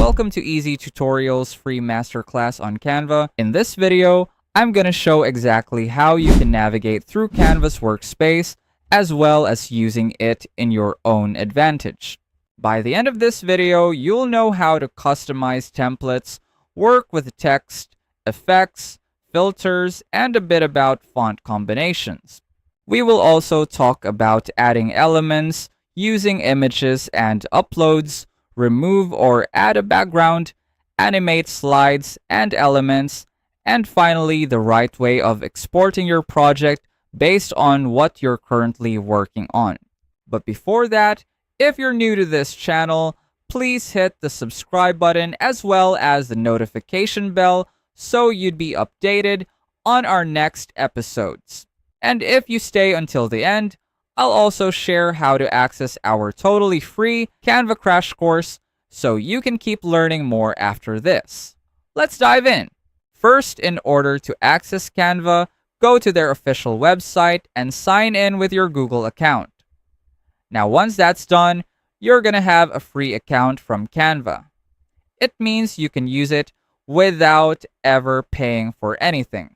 Welcome to Easy Tutorials free masterclass on Canva. In this video, I'm going to show exactly how you can navigate through Canva's workspace as well as using it in your own advantage. By the end of this video, you'll know how to customize templates, work with text, effects, filters, and a bit about font combinations. We will also talk about adding elements, using images and uploads, remove or add a background, animate slides and elements, and finally the right way of exporting your project based on what you're currently working on. But before that, if you're new to this channel, please hit the subscribe button as well as the notification bell so you'd be updated on our next episodes. And if you stay until the end, I'll also share how to access our totally free Canva crash course so you can keep learning more after this. Let's dive in. First, in order to access Canva, go to their official website and sign in with your Google account. Now, once that's done, you're going to have a free account from Canva. It means you can use it without ever paying for anything.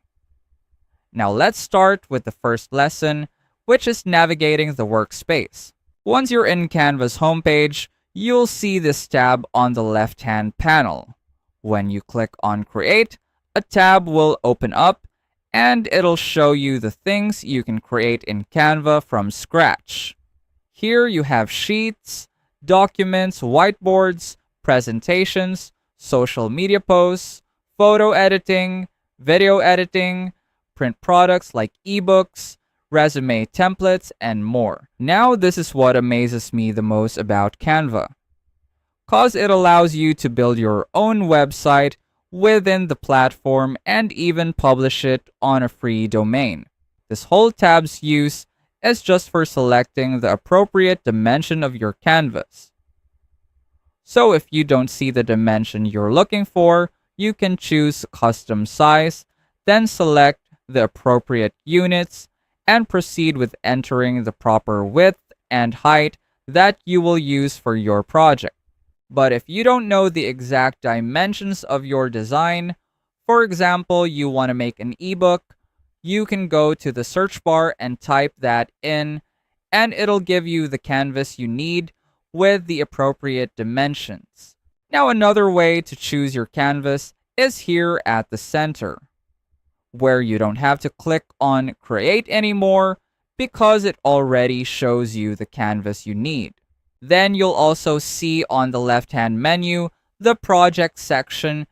Now, let's start with the first lesson, which is navigating the workspace. Once you're in Canva's homepage, you'll see this tab on the left-hand panel. When you click on Create, a tab will open up and it'll show you the things you can create in Canva from scratch. Here you have sheets, documents, whiteboards, presentations, social media posts, photo editing, video editing, print products like ebooks, resume templates, and more. Now, this is what amazes me the most about Canva, cause it allows you to build your own website within the platform and even publish it on a free domain. This whole tab's use is just for selecting the appropriate dimension of your canvas. So if you don't see the dimension you're looking for, you can choose custom size, then select the appropriate units, and proceed with entering the proper width and height that you will use for your project. But if you don't know the exact dimensions of your design, for example, you want to make an ebook, you can go to the search bar and type that in, and it'll give you the canvas you need with the appropriate dimensions. Now, another way to choose your canvas is here at the center, where you don't have to click on Create anymore because it already shows you the canvas you need. Then you'll also see on the left-hand menu the project section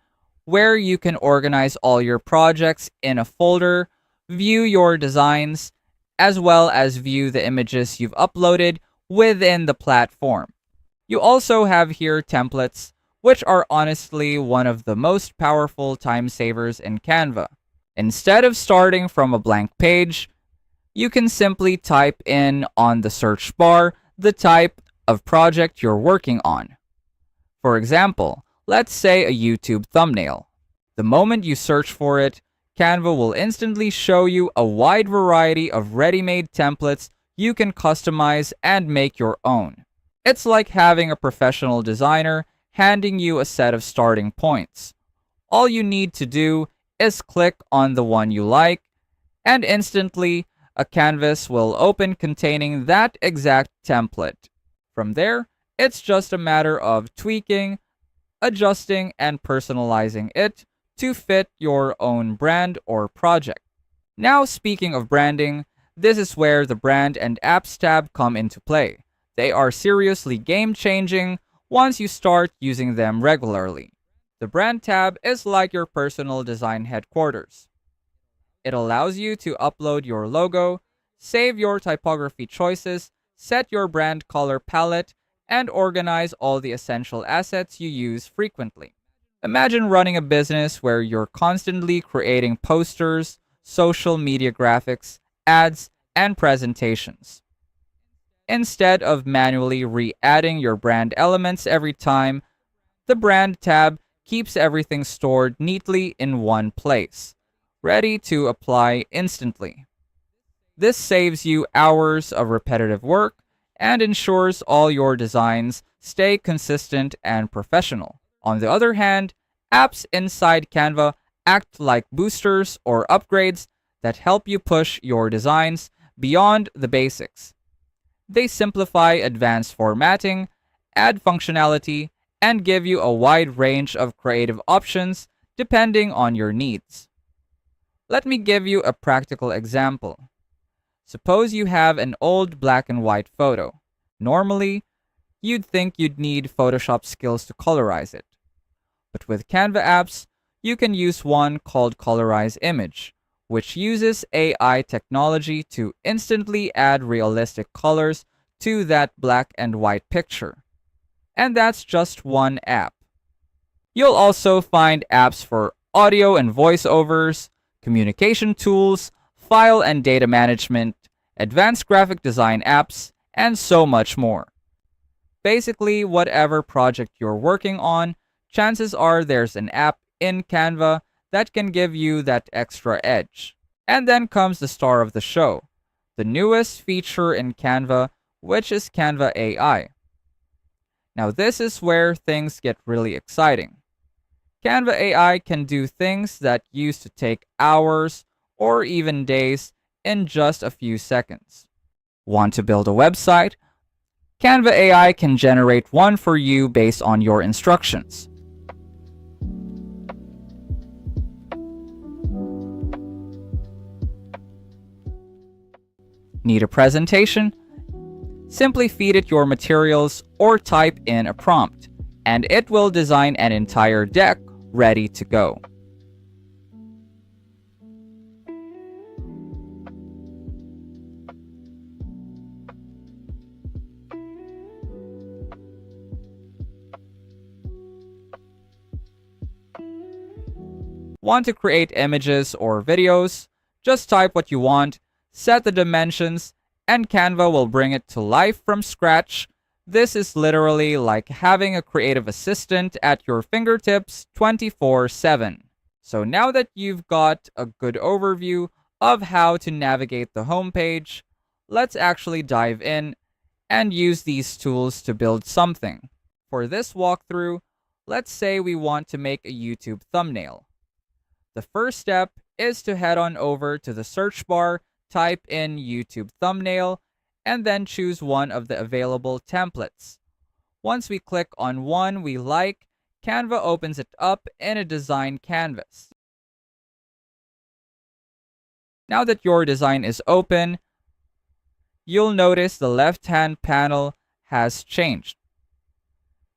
where you can organize all your projects in a folder, view your designs, as well as view the images you've uploaded within the platform. You also have here templates, which are honestly one of the most powerful time savers in Canva. Instead of starting from a blank page, you can simply type in on the search bar the type of project you're working on. For example, let's say a YouTube thumbnail. The moment you search for it, Canva will instantly show you a wide variety of ready-made templates you can customize and make your own. It's like having a professional designer handing you a set of starting points. All you need to do is click on the one you like, and instantly a canvas will open containing that exact template. From there, it's just a matter of tweaking, adjusting, and personalizing it to fit your own brand or project. Now, speaking of branding, this is where the Brand and Apps tab come into play. They are seriously game-changing once you start using them regularly. The Brand tab is like your personal design headquarters. It allows you to upload your logo, save your typography choices, set your brand color palette, and organize all the essential assets you use frequently. Imagine running a business where you're constantly creating posters, social media graphics, ads, and presentations. Instead of manually re-adding your brand elements every time, the Brand tab keeps everything stored neatly in one place, ready to apply instantly. This saves you hours of repetitive work and ensures all your designs stay consistent and professional. On the other hand, apps inside Canva act like boosters or upgrades that help you push your designs beyond the basics. They simplify advanced formatting, add functionality, and give you a wide range of creative options depending on your needs. Let me give you a practical example. Suppose you have an old black and white photo. Normally, you'd think you'd need Photoshop skills to colorize it. But with Canva apps, you can use one called Colorize Image, which uses AI technology to instantly add realistic colors to that black and white picture. And that's just one app. You'll also find apps for audio and voiceovers, communication tools, file and data management, advanced graphic design apps, and so much more. Basically, whatever project you're working on, chances are there's an app in Canva that can give you that extra edge. And then comes the star of the show, the newest feature in Canva, which is Canva AI. Now, this is where things get really exciting. Canva AI can do things that used to take hours or even days in just a few seconds. Want to build a website? Canva AI can generate one for you based on your instructions. Need a presentation? Simply feed it your materials or type in a prompt, and it will design an entire deck ready to go. Want to create images or videos? Just type what you want, set the dimensions, and Canva will bring it to life from scratch. This is literally like having a creative assistant at your fingertips 24/7. So now that you've got a good overview of how to navigate the homepage, let's actually dive in and use these tools to build something. For this walkthrough, let's say we want to make a YouTube thumbnail. The first step is to head on over to the search bar, type in YouTube thumbnail, and then choose one of the available templates. Once we click on one we like, Canva opens it up in a design canvas. Now that your design is open, you'll notice the left-hand panel has changed.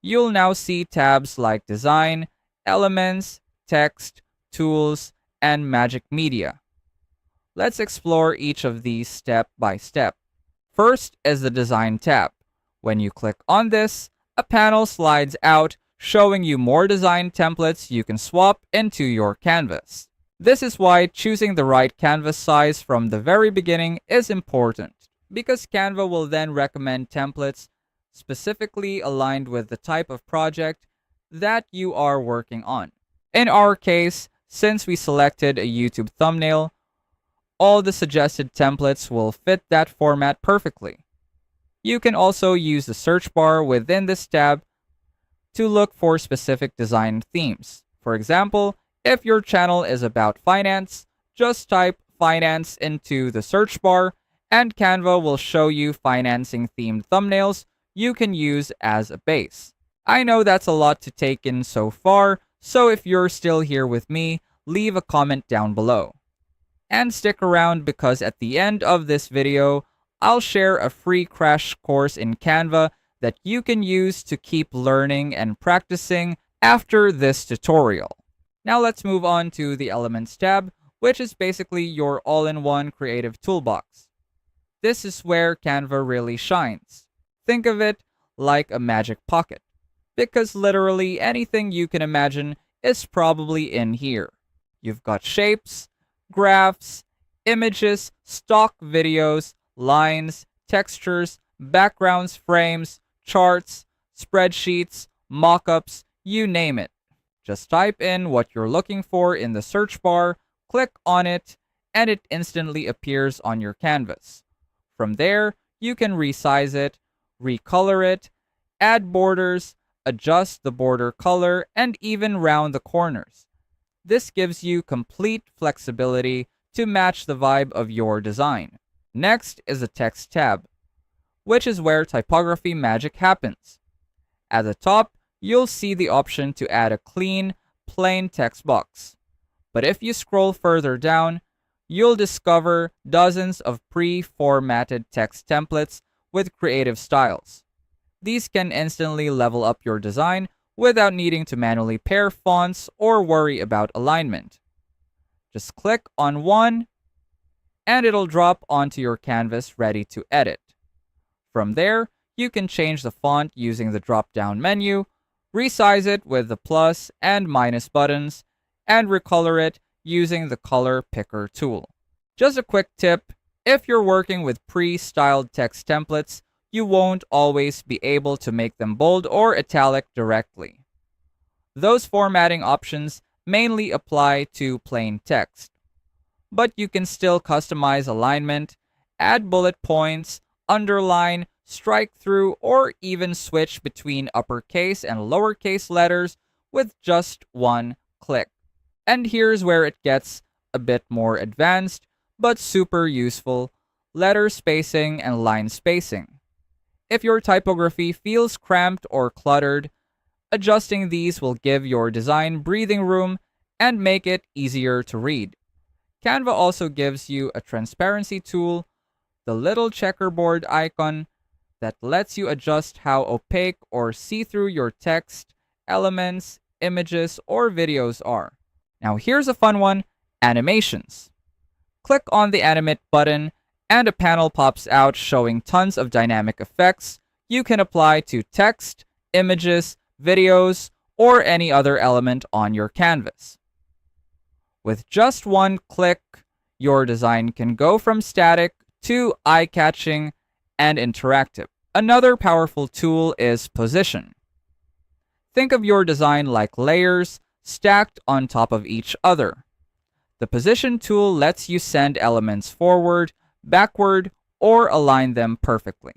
You'll now see tabs like Design, Elements, Text, Tools, and Magic Media. Let's explore each of these step by step. First is the Design tab. When you click on this, a panel slides out showing you more design templates you can swap into your canvas. This is why choosing the right canvas size from the very beginning is important, because Canva will then recommend templates specifically aligned with the type of project that you are working on. In our case, since we selected a YouTube thumbnail, all the suggested templates will fit that format perfectly. You can also use the search bar within this tab to look for specific design themes. For example, if your channel is about finance, just type finance into the search bar and Canva will show you financing themed thumbnails you can use as a base. I know that's a lot to take in so far, so if you're still here with me, leave a comment down below. And stick around because at the end of this video, I'll share a free crash course in Canva that you can use to keep learning and practicing after this tutorial. Now let's move on to the Elements tab, which is basically your all-in-one creative toolbox. This is where Canva really shines. Think of it like a magic pocket, because literally anything you can imagine is probably in here. You've got shapes, graphs, images, stock videos, lines, textures, backgrounds, frames, charts, spreadsheets, mockups, you name it. Just type in what you're looking for in the search bar, click on it, and it instantly appears on your canvas. From there, you can resize it, recolor it, add borders, adjust the border color, and even round the corners. This gives you complete flexibility to match the vibe of your design. Next is the Text tab, which is where typography magic happens. At the top, you'll see the option to add a clean, plain text box. But if you scroll further down, you'll discover dozens of pre-formatted text templates with creative styles. These can instantly level up your design without needing to manually pair fonts or worry about alignment. Just click on one, and it'll drop onto your canvas ready to edit. From there, you can change the font using the drop-down menu, resize it with the plus and minus buttons, and recolor it using the color picker tool. Just a quick tip, if you're working with pre-styled text templates, you won't always be able to make them bold or italic directly. Those formatting options mainly apply to plain text, but you can still customize alignment, add bullet points, underline, strike through, or even switch between uppercase and lowercase letters with just one click. And here's where it gets a bit more advanced, but super useful: letter spacing and line spacing. If your typography feels cramped or cluttered, adjusting these will give your design breathing room and make it easier to read. Canva also gives you a transparency tool, the little checkerboard icon, that lets you adjust how opaque or see-through your text, elements, images, or videos are. Now here's a fun one: animations. Click on the animate button and a panel pops out showing tons of dynamic effects you can apply to text, images, videos, or any other element on your canvas. With just one click, your design can go from static to eye-catching and interactive. Another powerful tool is position. Think of your design like layers stacked on top of each other. The position tool lets you send elements forward, backward, or align them perfectly.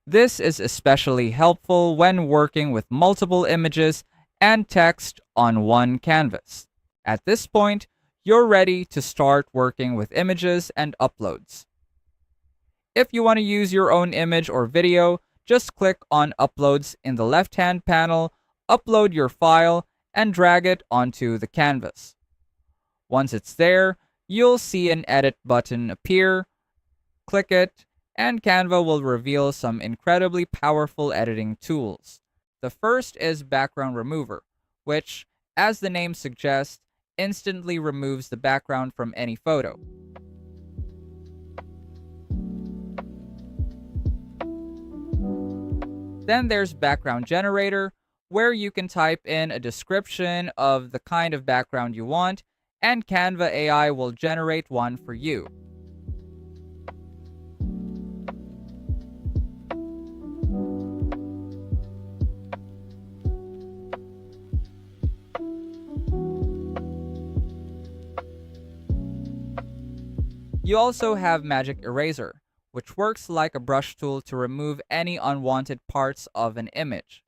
This is especially helpful when working with multiple images and text on one canvas. At this point, you're ready to start working with images and uploads. If you want to use your own image or video, just click on Uploads in the left-hand panel, upload your file, and drag it onto the canvas. Once it's there, you'll see an Edit button appear. Click it, and Canva will reveal some incredibly powerful editing tools. The first is Background Remover, which, as the name suggests, instantly removes the background from any photo. Then there's Background Generator, where you can type in a description of the kind of background you want, and Canva AI will generate one for you. You also have Magic Eraser, which works like a brush tool to remove any unwanted parts of an image.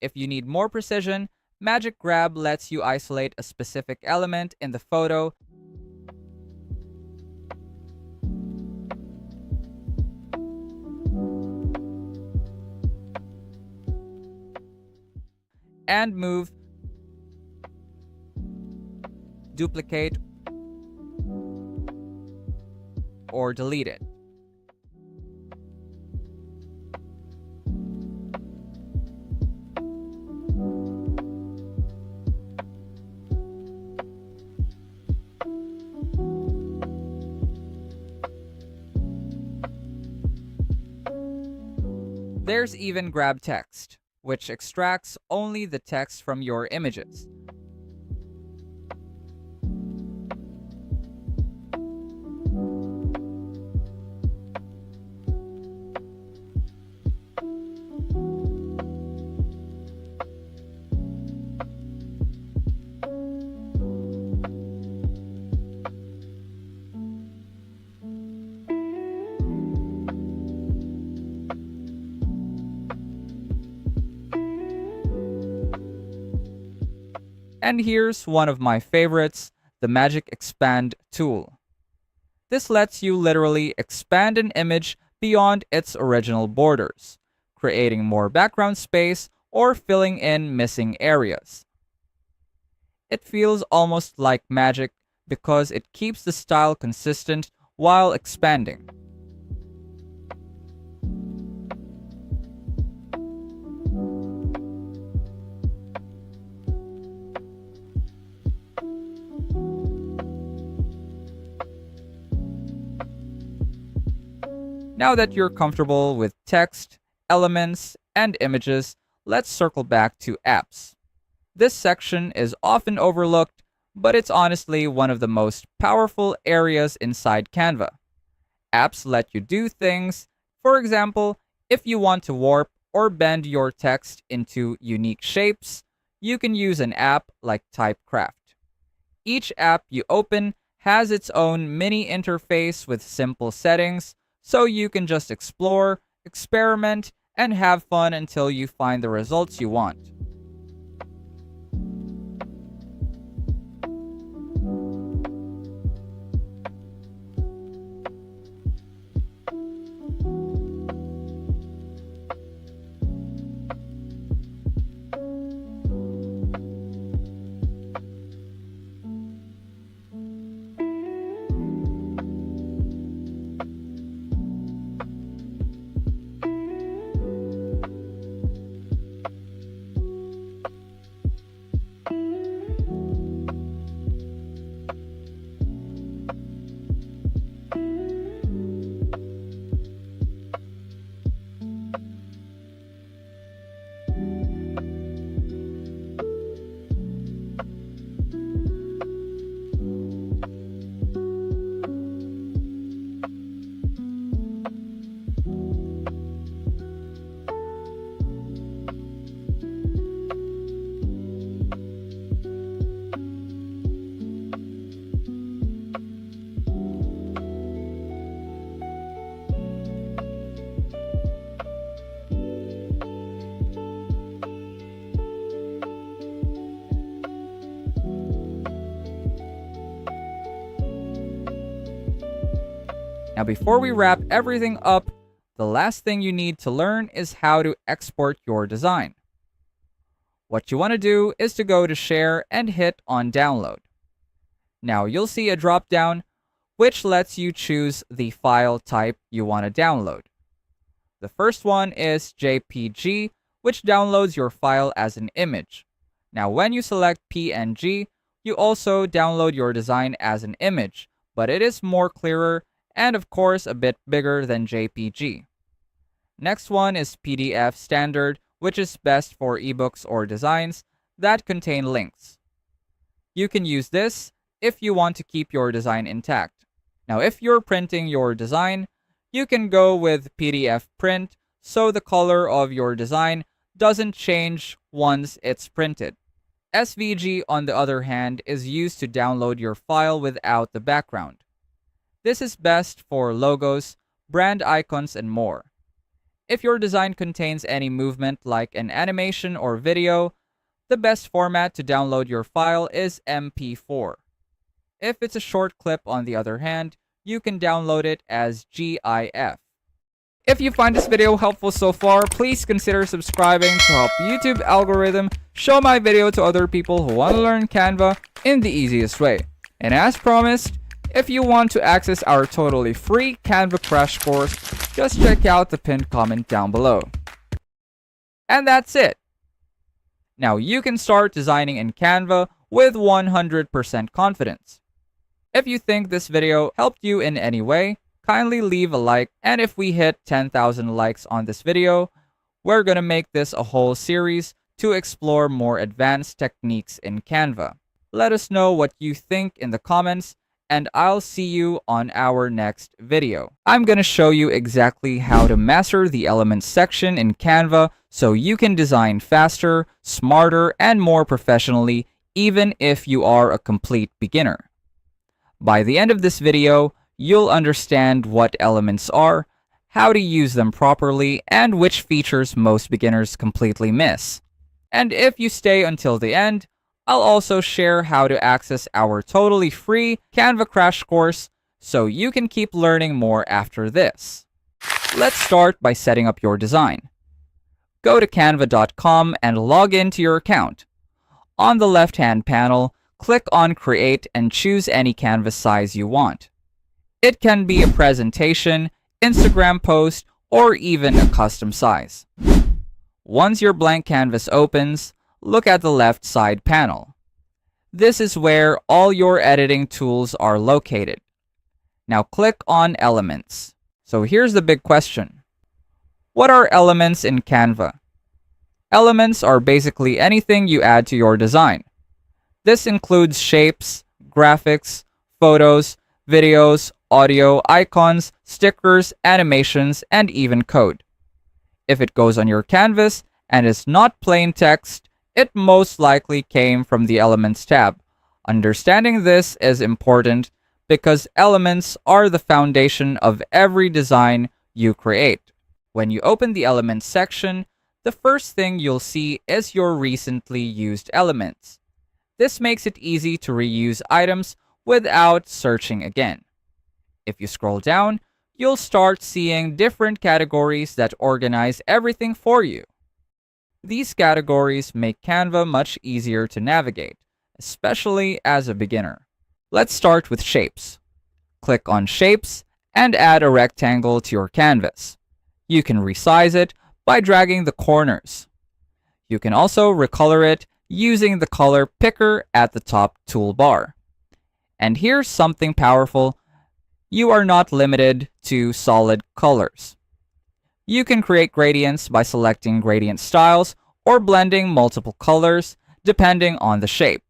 If you need more precision, Magic Grab lets you isolate a specific element in the photo and move, duplicate, or delete it. There's even grab text, which extracts only the text from your images. And here's one of my favorites, the Magic Expand tool. This lets you literally expand an image beyond its original borders, creating more background space or filling in missing areas. It feels almost like magic because it keeps the style consistent while expanding. Now that you're comfortable with text, elements, and images, let's circle back to apps. This section is often overlooked, but it's honestly one of the most powerful areas inside Canva. Apps let you do things. For example, if you want to warp or bend your text into unique shapes, you can use an app like Typecraft. Each app you open has its own mini interface with simple settings, so you can just explore, experiment, and have fun until you find the results you want. Now, before we wrap everything up, the last thing you need to learn is how to export your design. What you want to do is to go to Share and hit on Download. Now, you'll see a drop-down which lets you choose the file type you want to download. The first one is JPG, which downloads your file as an image. Now, when you select PNG, you also download your design as an image, but it is more clearer and of course a bit bigger than JPG. Next one is PDF standard, which is best for ebooks or designs that contain links. You can use this if you want to keep your design intact. Now, if you're printing your design, you can go with PDF print so the color of your design doesn't change once it's printed. SVG, on the other hand, is used to download your file without the background. This is best for logos, brand icons, and more. If your design contains any movement like an animation or video, the best format to download your file is MP4. If it's a short clip, on the other hand, you can download it as GIF. If you find this video helpful so far, please consider subscribing to help YouTube algorithm show my video to other people who want to learn Canva in the easiest way. And as promised, if you want to access our totally free Canva crash course, just check out the pinned comment down below. And that's it. Now you can start designing in Canva with 100% confidence. If you think this video helped you in any way, kindly leave a like, and if we hit 10,000 likes on this video, We're going to make this a whole series to explore more advanced techniques in Canva. Let us know what you think in the comments, and I'll see you on our next video. I'm going to show you exactly how to master the elements section in Canva so you can design faster, smarter, and more professionally, even if you are a complete beginner. By the end of this video, you'll understand what elements are, how to use them properly, and which features most beginners completely miss. And if you stay until the end, I'll also share how to access our totally free Canva crash course so you can keep learning more after this. Let's start by setting up your design. Go to canva.com and log into your account. On the left-hand panel, click on Create and choose any canvas size you want. It can be a presentation, Instagram post, or even a custom size. Once your blank canvas opens, look at the left side panel. This is where all your editing tools are located. Now click on Elements. So here's the big question. What are elements in Canva? Elements are basically anything you add to your design. This includes shapes, graphics, photos, videos, audio, icons, stickers, animations, and even code. If it goes on your canvas and is not plain text, it most likely came from the Elements tab. Understanding this is important because elements are the foundation of every design you create. When you open the Elements section, the first thing you'll see is your recently used elements. This makes it easy to reuse items without searching again. If you scroll down, you'll start seeing different categories that organize everything for you. These categories make Canva much easier to navigate, especially as a beginner. Let's start with shapes. Click on Shapes and add a rectangle to your canvas. You can resize it by dragging the corners. You can also recolor it using the color picker at the top toolbar. And here's something powerful. You are not limited to solid colors. You can create gradients by selecting gradient styles or blending multiple colors depending on the shape.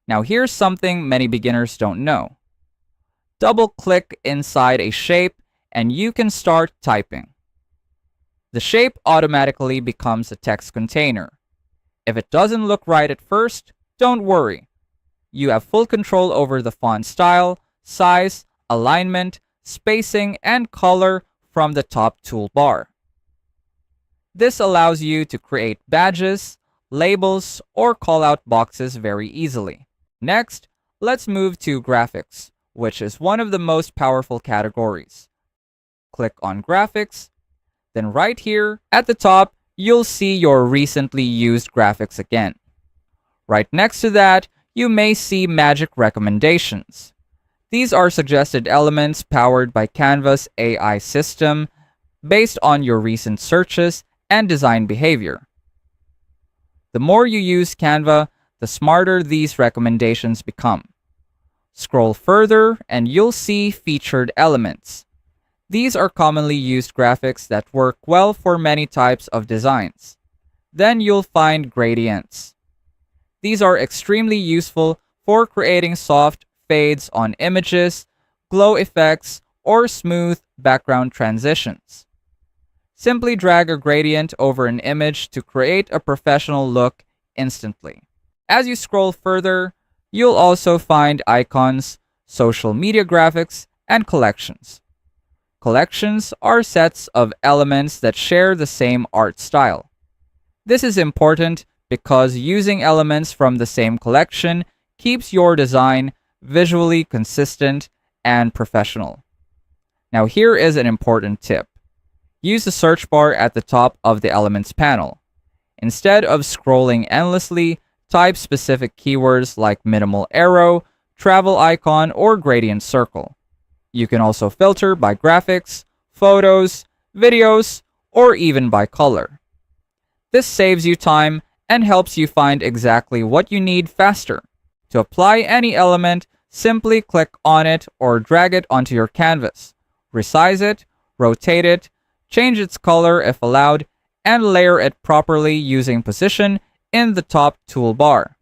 Now here's something many beginners don't know. Double-click inside a shape and you can start typing. The shape automatically becomes a text container. If it doesn't look right at first, don't worry. You have full control over the font style, size, alignment, spacing, and color from the top toolbar. This allows you to create badges, labels, or call-out boxes very easily. Next, let's move to graphics, which is one of the most powerful categories. Click on Graphics, then right here at the top, you'll see your recently used graphics again. Right next to that, you may see Magic Recommendations. These are suggested elements powered by Canva's AI system based on your recent searches and design behavior. The more you use Canva, the smarter these recommendations become. Scroll further and you'll see featured elements. These are commonly used graphics that work well for many types of designs. Then you'll find gradients. These are extremely useful for creating soft fades on images, glow effects, or smooth background transitions. Simply drag a gradient over an image to create a professional look instantly. As you scroll further, you'll also find icons, social media graphics, and collections. Collections are sets of elements that share the same art style. This is important because using elements from the same collection keeps your design visually consistent and professional. Now here is an important tip. Use the search bar at the top of the Elements panel. Instead of scrolling endlessly, type specific keywords like minimal arrow, travel icon, or gradient circle. You can also filter by graphics, photos, videos, or even by color. This saves you time and helps you find exactly what you need faster. To apply any element, simply click on it or drag it onto your canvas. Resize it, rotate it, change its color if allowed, and layer it properly using position in the top toolbar.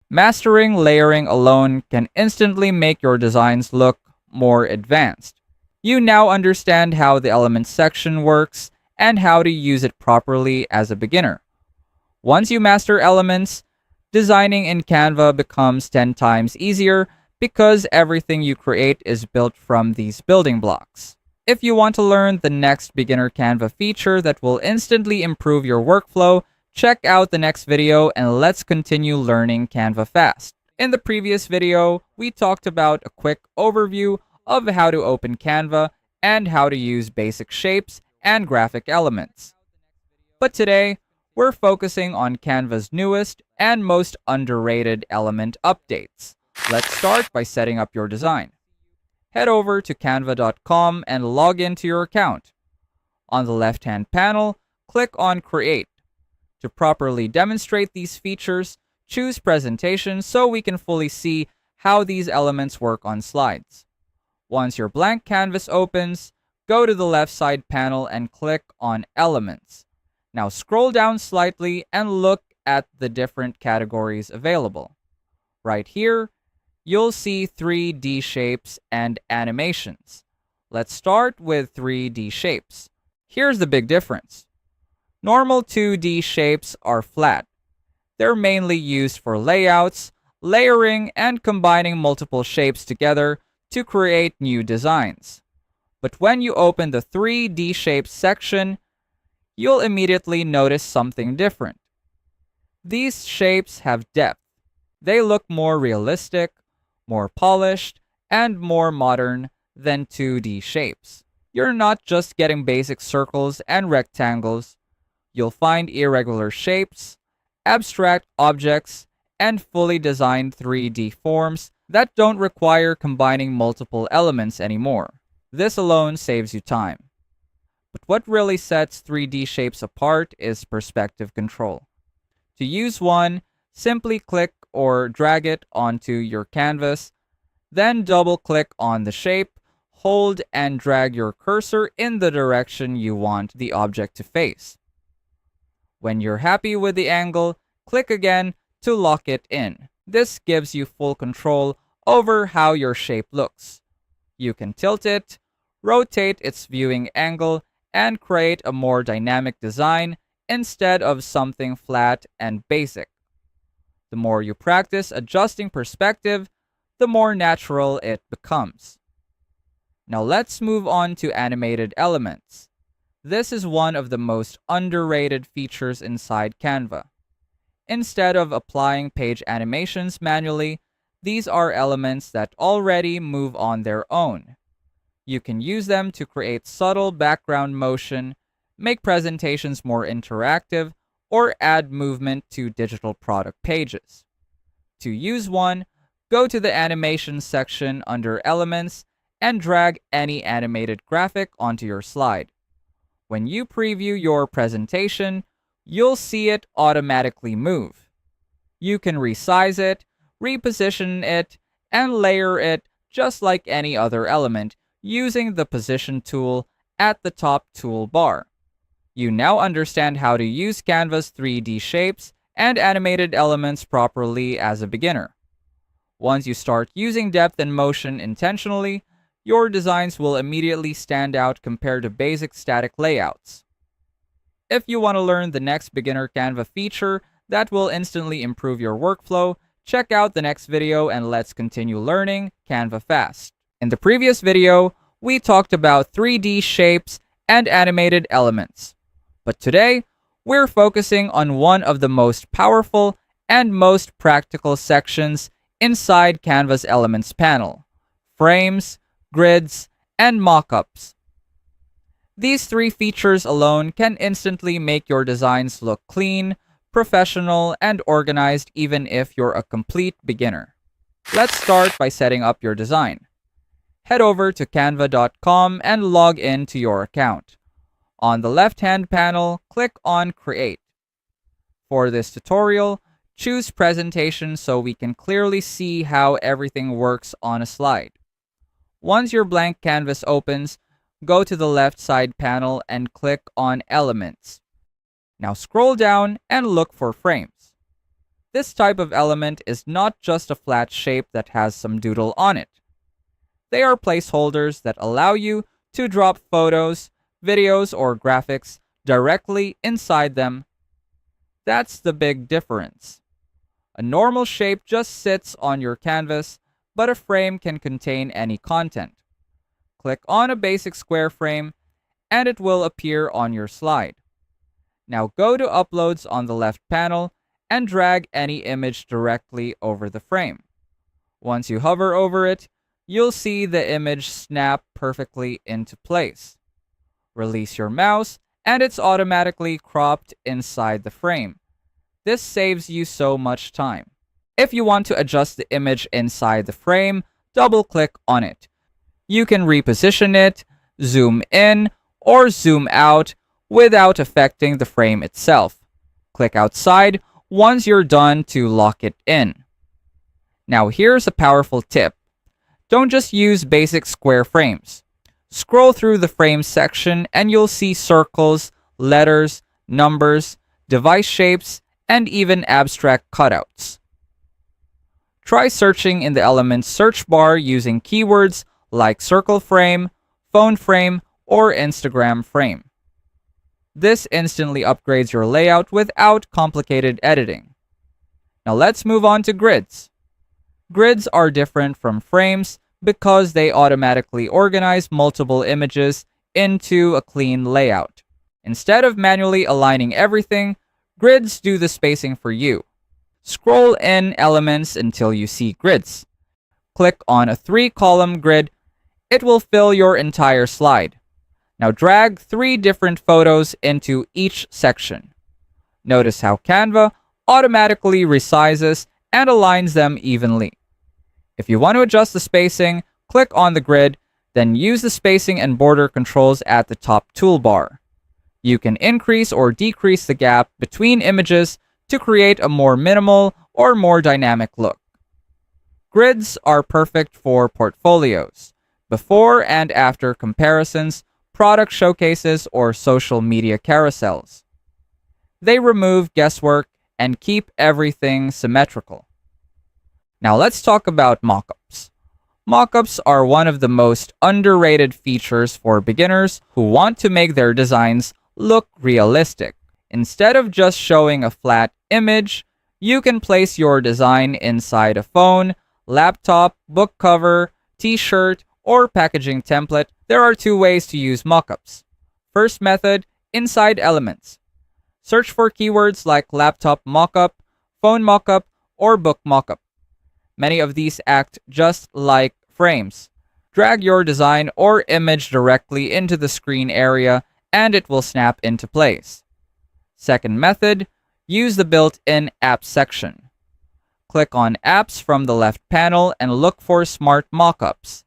Mastering layering alone can instantly make your designs look more advanced. You now understand how the elements section works and how to use it properly as a beginner. Once you master elements, designing in Canva becomes 10 times easier because everything you create is built from these building blocks. If you want to learn the next beginner Canva feature that will instantly improve your workflow, check out the next video and let's continue learning Canva fast. In the previous video, we talked about a quick overview of how to open Canva and how to use basic shapes and graphic elements. But today, we're focusing on Canva's newest and most underrated element updates. Let's start by setting up your design. Head over to canva.com and log into your account. On the left-hand panel, click on Create. To properly demonstrate these features, choose Presentation so we can fully see how these elements work on slides. Once your blank canvas opens, go to the left side panel and click on Elements. Now scroll down slightly and look at the different categories available. Right here, you'll see 3D shapes and animations. Let's start with 3D shapes. Here's the big difference. Normal 2D shapes are flat. They're mainly used for layouts, layering, and combining multiple shapes together to create new designs. But when you open the 3D shapes section, you'll immediately notice something different. These shapes have depth. They look more realistic, more polished, and more modern than 2D shapes. You're not just getting basic circles and rectangles. You'll find irregular shapes, abstract objects, and fully designed 3D forms that don't require combining multiple elements anymore. This alone saves you time. But what really sets 3D shapes apart is perspective control. To use one, simply click or drag it onto your canvas, then double-click on the shape, hold and drag your cursor in the direction you want the object to face. When you're happy with the angle, click again to lock it in. This gives you full control over how your shape looks. You can tilt it, rotate its viewing angle, and create a more dynamic design instead of something flat and basic. The more you practice adjusting perspective, the more natural it becomes. Now let's move on to animated elements. This is one of the most underrated features inside Canva. Instead of applying page animations manually, these are elements that already move on their own. You can use them to create subtle background motion, make presentations more interactive, or add movement to digital product pages. To use one, go to the Animation section under Elements and drag any animated graphic onto your slide. When you preview your presentation, you'll see it automatically move. You can resize it, reposition it, and layer it just like any other element using the Position tool at the top toolbar. You now understand how to use Canva's 3D shapes and animated elements properly as a beginner. Once you start using depth and motion intentionally, your designs will immediately stand out compared to basic static layouts. If you want to learn the next beginner Canva feature that will instantly improve your workflow, check out the next video and let's continue learning Canva fast. In the previous video, we talked about 3D shapes and animated elements. But today, we're focusing on one of the most powerful and most practical sections inside Canva's Elements panel: frames, grids, and mockups. These three features alone can instantly make your designs look clean, professional, and organized even if you're a complete beginner. Let's start by setting up your design. Head over to canva.com and log in to your account. On the left-hand panel, click on Create. For this tutorial, choose Presentation so we can clearly see how everything works on a slide. Once your blank canvas opens, go to the left side panel and click on Elements. Now scroll down and look for frames. This type of element is not just a flat shape that has some doodle on it. They are placeholders that allow you to drop photos, videos, or graphics directly inside them. That's the big difference. A normal shape just sits on your canvas, but a frame can contain any content. Click on a basic square frame, and it will appear on your slide. Now go to Uploads on the left panel and drag any image directly over the frame. Once you hover over it, you'll see the image snap perfectly into place. Release your mouse, and it's automatically cropped inside the frame. This saves you so much time. If you want to adjust the image inside the frame, double-click on it. You can reposition it, zoom in, or zoom out without affecting the frame itself. Click outside once you're done to lock it in. Now here's a powerful tip. Don't just use basic square frames. Scroll through the frame section and you'll see circles, letters, numbers, device shapes, and even abstract cutouts. Try searching in the Elements search bar using keywords like circle frame, phone frame, or Instagram frame. This instantly upgrades your layout without complicated editing. Now let's move on to grids. Grids are different from frames because they automatically organize multiple images into a clean layout. Instead of manually aligning everything, grids do the spacing for you. Scroll in Elements until you see grids. Click on a 3-column grid. It will fill your entire slide. Now drag 3 different photos into each section. Notice how Canva automatically resizes and aligns them evenly. If you want to adjust the spacing, click on the grid, then use the spacing and border controls at the top toolbar. You can increase or decrease the gap between images to create a more minimal or more dynamic look. Grids are perfect for portfolios, before and after comparisons, product showcases, or social media carousels. They remove guesswork and keep everything symmetrical. Now let's talk about mockups. Mockups are one of the most underrated features for beginners who want to make their designs look realistic. Instead of just showing a flat image, you can place your design inside a phone, laptop, book cover, t-shirt, or packaging template. There are 2 ways to use mockups. First method, inside Elements. Search for keywords like laptop mockup, phone mockup, or book mockup. Many of these act just like frames. Drag your design or image directly into the screen area and it will snap into place. Second method, use the built-in Apps section. Click on Apps from the left panel and look for Smart Mockups.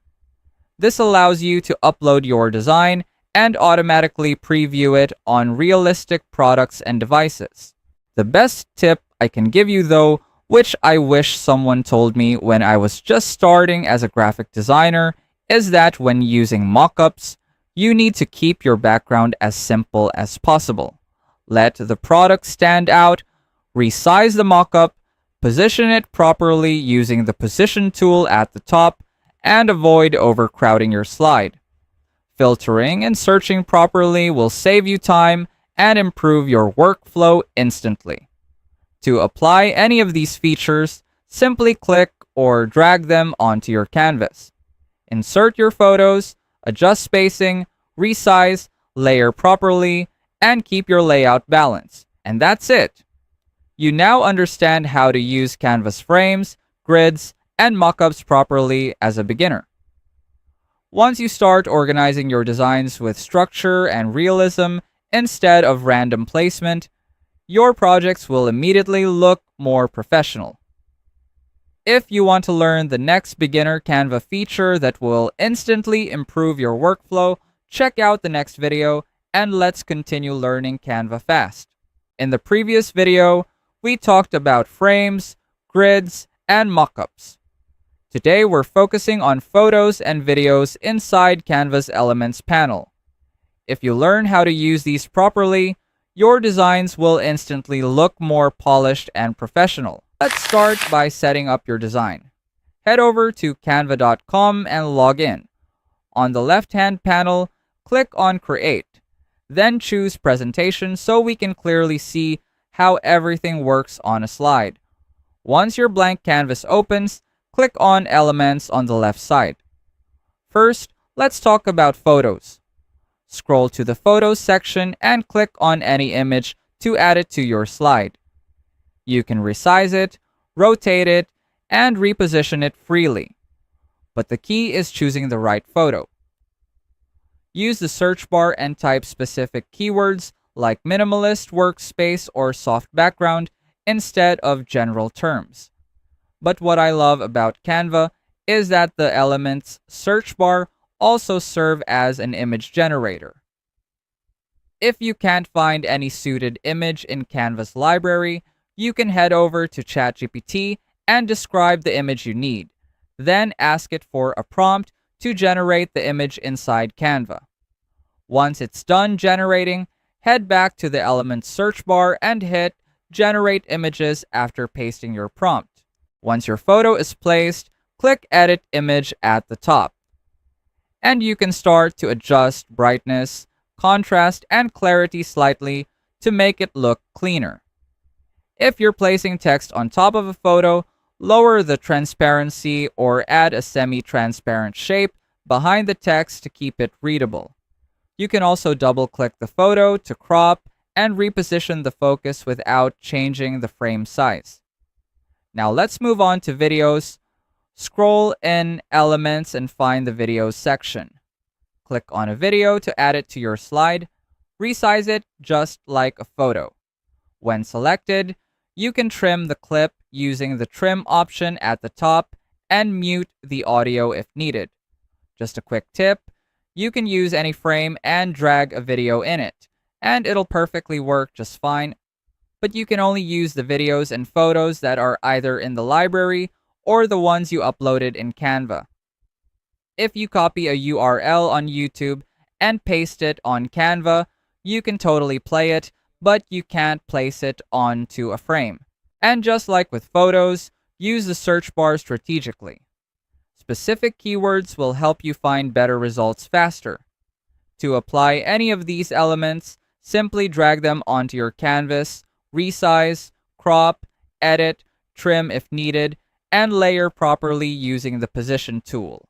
This allows you to upload your design and automatically preview it on realistic products and devices. The best tip I can give you though, which I wish someone told me when I was just starting as a graphic designer, is that when using mockups, you need to keep your background as simple as possible. Let the product stand out, resize the mockup, position it properly using the position tool at the top, and avoid overcrowding your slide. Filtering and searching properly will save you time and improve your workflow instantly. To apply any of these features, simply click or drag them onto your canvas. Insert your photos, adjust spacing, resize, layer properly, and keep your layout balanced. And that's it. You now understand how to use canvas frames, grids, and mockups properly as a beginner. Once you start organizing your designs with structure and realism instead of random placement, your projects will immediately look more professional. If you want to learn the next beginner Canva feature that will instantly improve your workflow, check out the next video and let's continue learning Canva fast. In the previous video, we talked about frames, grids, and mockups. Today we're focusing on photos and videos inside Canva's Elements panel. If you learn how to use these properly, your designs will instantly look more polished and professional. Let's start by setting up your design. Head over to canva.com and log in. On the left-hand panel, click on Create. Then choose Presentation so we can clearly see how everything works on a slide. Once your blank canvas opens, click on Elements on the left side. First, let's talk about photos. Scroll to the Photos section and click on any image to add it to your slide. You can resize it, rotate it, and reposition it freely. But the key is choosing the right photo. Use the search bar and type specific keywords like minimalist, workspace, or soft background instead of general terms. But what I love about Canva is that the Elements search bar also serve as an image generator. If you can't find any suited image in Canva's library, you can head over to ChatGPT and describe the image you need. Then ask it for a prompt to generate the image inside Canva. Once it's done generating, head back to the Elements search bar and hit Generate Images after pasting your prompt. Once your photo is placed, click Edit Image at the top. And you can start to adjust brightness, contrast, and clarity slightly to make it look cleaner. If you're placing text on top of a photo, lower the transparency or add a semi-transparent shape behind the text to keep it readable. You can also double-click the photo to crop and reposition the focus without changing the frame size. Now let's move on to videos. Scroll in Elements and find the Videos section. Click on a video to add it to your slide. Resize it just like a photo. When selected, you can trim the clip using the trim option at the top and mute the audio if needed. Just a quick tip, you can use any frame and drag a video in it, and it'll perfectly work just fine, but you can only use the videos and photos that are either in the library or the ones you uploaded in Canva. If you copy a URL on YouTube and paste it on Canva, you can totally play it, but you can't place it onto a frame. And just like with photos, use the search bar strategically. Specific keywords will help you find better results faster. To apply any of these elements, simply drag them onto your canvas, resize, crop, edit, trim if needed, and layer properly using the position tool.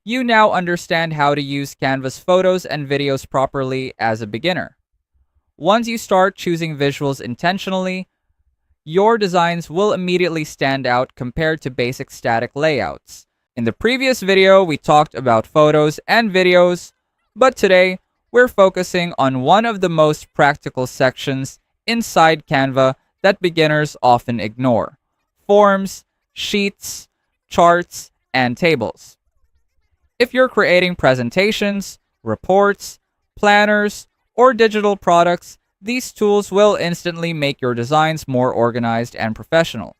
You now understand how to use Canva's photos and videos properly as a beginner. Once you start choosing visuals intentionally, your designs will immediately stand out compared to basic static layouts. In the previous video, we talked about photos and videos, but today, we're focusing on one of the most practical sections inside Canva that beginners often ignore: forms, sheets, charts, and tables. If you're creating presentations, reports, planners, or digital products, these tools will instantly make your designs more organized and professional.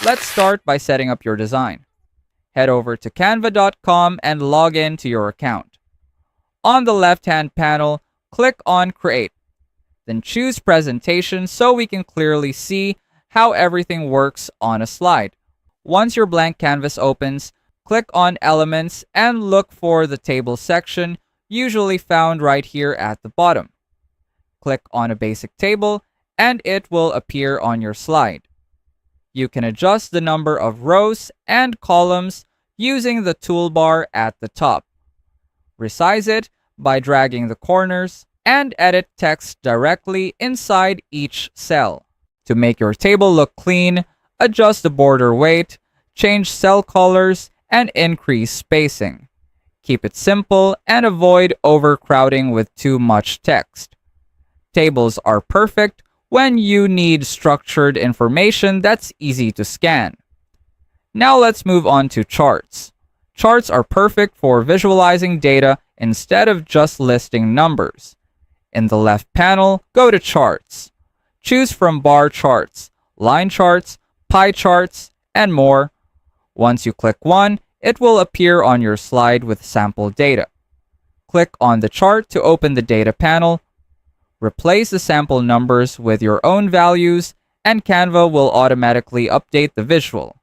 Let's start by setting up your design. Head over to canva.com and log in to your account. On the left-hand panel, click on Create. Then choose Presentation so we can clearly see how everything works on a slide. Once your blank canvas opens, click on Elements and look for the Table section, usually found right here at the bottom. Click on a basic table and it will appear on your slide. You can adjust the number of rows and columns using the toolbar at the top. Resize it by dragging the corners and edit text directly inside each cell. To make your table look clean, adjust the border weight, change cell colors, and increase spacing. Keep it simple and avoid overcrowding with too much text. Tables are perfect when you need structured information that's easy to scan. Now let's move on to charts. Charts are perfect for visualizing data instead of just listing numbers. In the left panel, go to Charts. Choose from bar charts, line charts, pie charts, and more. Once you click one, it will appear on your slide with sample data. Click on the chart to open the data panel. Replace the sample numbers with your own values, and Canva will automatically update the visual.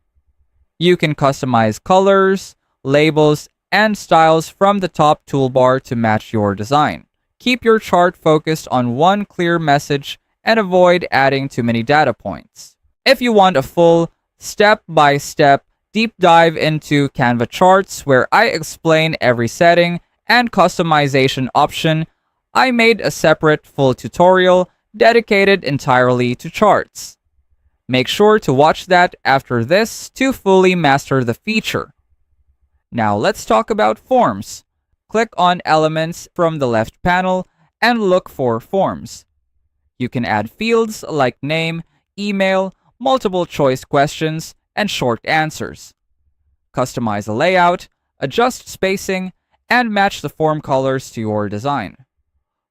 You can customize colors, labels, and styles from the top toolbar to match your design. Keep your chart focused on one clear message and avoid adding too many data points. If you want a full, step-by-step deep dive into Canva charts where I explain every setting and customization option, I made a separate full tutorial dedicated entirely to charts. Make sure to watch that after this to fully master the feature. Now let's talk about forms. Click on Elements from the left panel and look for Forms. You can add fields like name, email, multiple choice questions, and short answers. Customize the layout, adjust spacing, and match the form colors to your design.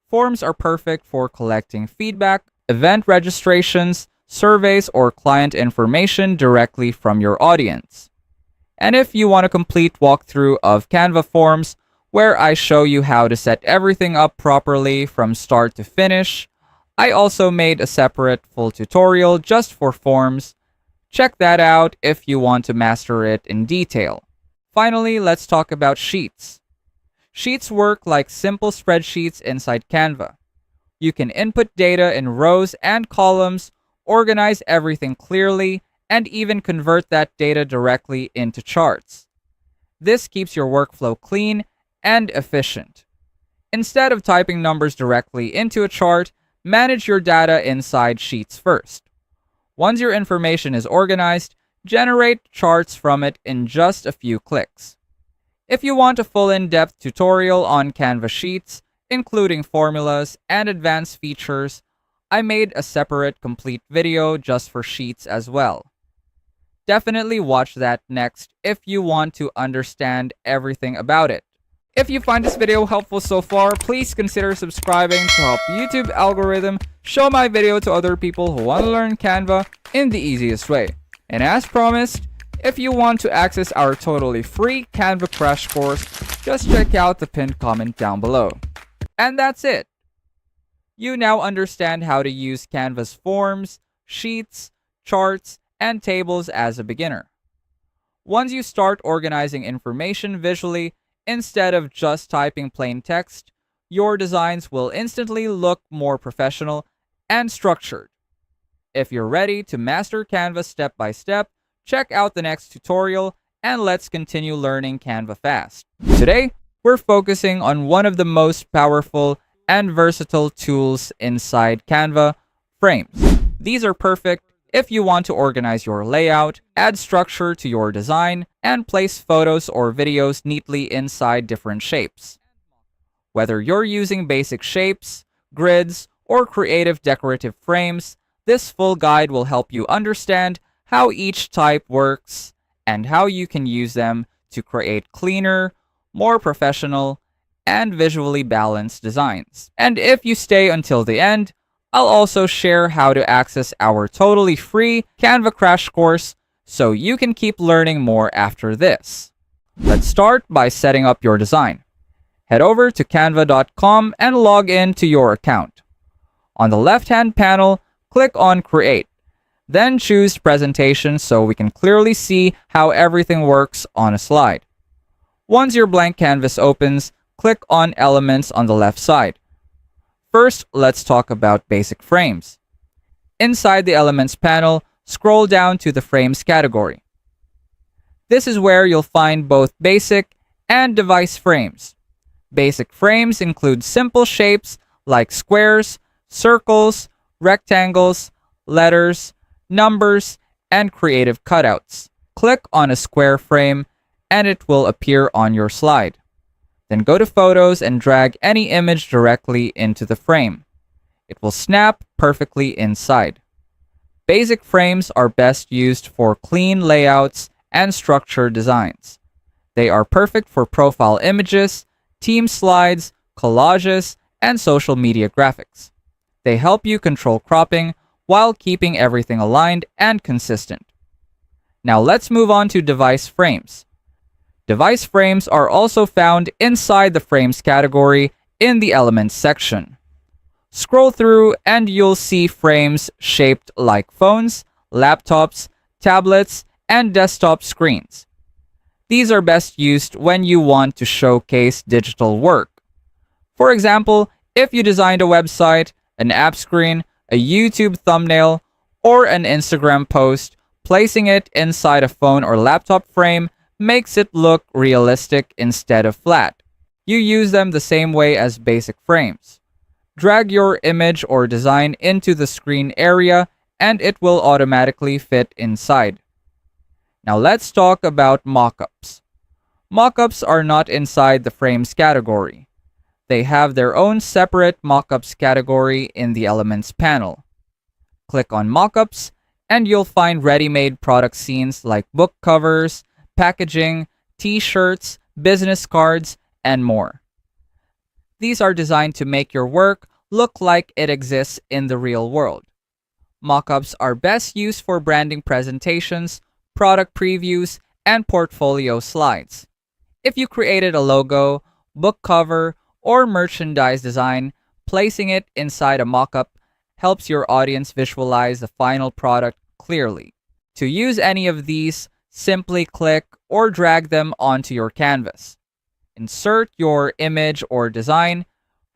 Forms are perfect for collecting feedback, event registrations, surveys, or client information directly from your audience. And if you want a complete walkthrough of Canva Forms, where I show you how to set everything up properly from start to finish, I also made a separate full tutorial just for forms. Check that out if you want to master it in detail. Finally, let's talk about sheets. Sheets work like simple spreadsheets inside Canva. You can input data in rows and columns, organize everything clearly, and even convert that data directly into charts. This keeps your workflow clean and efficient. Instead of typing numbers directly into a chart, manage your data inside Sheets first. Once your information is organized, generate charts from it in just a few clicks. If you want a full in-depth tutorial on Canva Sheets, including formulas and advanced features, I made a separate complete video just for Sheets as well. Definitely watch that next if you want to understand everything about it. If you find this video helpful so far, please consider subscribing to help YouTube algorithm show my video to other people who want to learn Canva in the easiest way. And as promised, if you want to access our totally free Canva crash course, just check out the pinned comment down below. And that's it. You now understand how to use Canva's forms, sheets, charts, and tables as a beginner. Once you start organizing information visually, instead of just typing plain text, your designs will instantly look more professional and structured. If you're ready to master Canva step by step, check out the next tutorial and let's continue learning Canva fast. Today, we're focusing on one of the most powerful and versatile tools inside Canva, frames. These are perfect if you want to organize your layout, add structure to your design, and place photos or videos neatly inside different shapes. Whether you're using basic shapes, grids, or creative decorative frames, this full guide will help you understand how each type works and how you can use them to create cleaner, more professional, and visually balanced designs. And if you stay until the end, I'll also share how to access our totally free Canva crash course so you can keep learning more after this. Let's start by setting up your design. Head over to canva.com and log in to your account. On the left-hand panel, click on Create. Then choose Presentation so we can clearly see how everything works on a slide. Once your blank canvas opens, click on Elements on the left side. First, let's talk about basic frames. Inside the Elements panel, scroll down to the Frames category. This is where you'll find both basic and device frames. Basic frames include simple shapes like squares, circles, rectangles, letters, numbers, and creative cutouts. Click on a square frame and it will appear on your slide. Then go to Photos and drag any image directly into the frame. It will snap perfectly inside. Basic frames are best used for clean layouts and structured designs. They are perfect for profile images, team slides, collages, and social media graphics. They help you control cropping while keeping everything aligned and consistent. Now let's move on to device frames. Device frames are also found inside the Frames category in the Elements section. Scroll through and you'll see frames shaped like phones, laptops, tablets, and desktop screens. These are best used when you want to showcase digital work. For example, if you designed a website, an app screen, a YouTube thumbnail, or an Instagram post, placing it inside a phone or laptop frame makes it look realistic instead of flat. You use them the same way as basic frames. Drag your image or design into the screen area and it will automatically fit inside. Now let's talk about mockups. Mockups are not inside the frames category. They have their own separate mockups category in the Elements panel. Click on Mockups and you'll find ready-made product scenes like book covers, packaging, t-shirts, business cards, and more. These are designed to make your work look like it exists in the real world. Mockups are best used for branding presentations, product previews, and portfolio slides. If you created a logo, book cover, or merchandise design, placing it inside a mockup helps your audience visualize the final product clearly. To use any of these, simply click or drag them onto your canvas. Insert your image or design,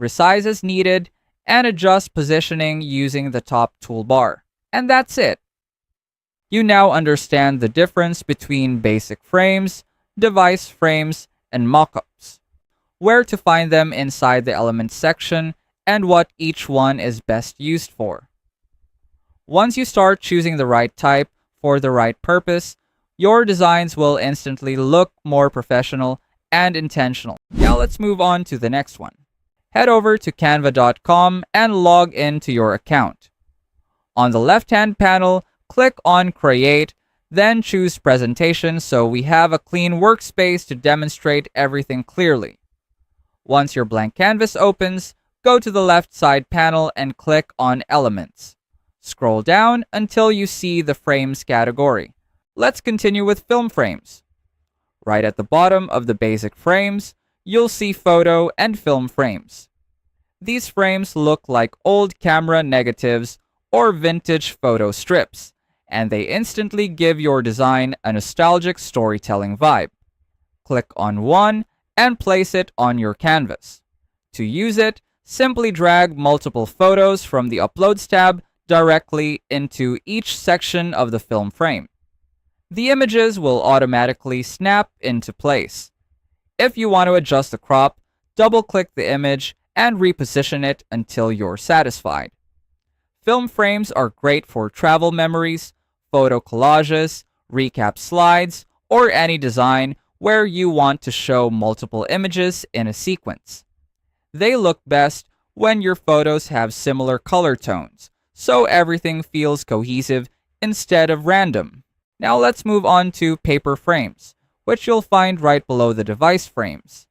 resize as needed, and adjust positioning using the top toolbar. And that's it. You now understand the difference between basic frames, device frames, and mockups, where to find them inside the Elements section, and what each one is best used for. Once you start choosing the right type for the right purpose, your designs will instantly look more professional and intentional. Now let's move on to the next one. Head over to canva.com and log into your account. On the left-hand panel, click on Create, then choose Presentation so we have a clean workspace to demonstrate everything clearly. Once your blank canvas opens, go to the left side panel and click on Elements. Scroll down until you see the Frames category. Let's continue with film frames. Right at the bottom of the basic frames, you'll see photo and film frames. These frames look like old camera negatives or vintage photo strips, and they instantly give your design a nostalgic storytelling vibe. Click on one and place it on your canvas. To use it, simply drag multiple photos from the Uploads tab directly into each section of the film frame. The images will automatically snap into place. If you want to adjust the crop, double-click the image and reposition it until you're satisfied. Film frames are great for travel memories, photo collages, recap slides, or any design where you want to show multiple images in a sequence. They look best when your photos have similar color tones, so everything feels cohesive instead of random. Now let's move on to paper frames, which you'll find right below the device frames.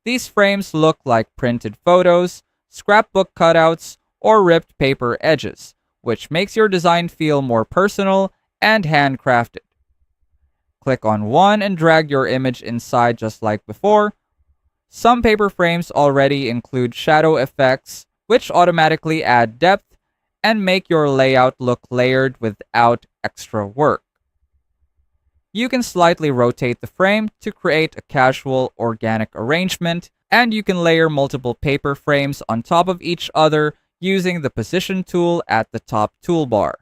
These frames look like printed photos, scrapbook cutouts, or ripped paper edges, which makes your design feel more personal and handcrafted. Click on one and drag your image inside just like before. Some paper frames already include shadow effects, which automatically add depth and make your layout look layered without extra work. You can slightly rotate the frame to create a casual, organic arrangement, and you can layer multiple paper frames on top of each other using the Position tool at the top toolbar.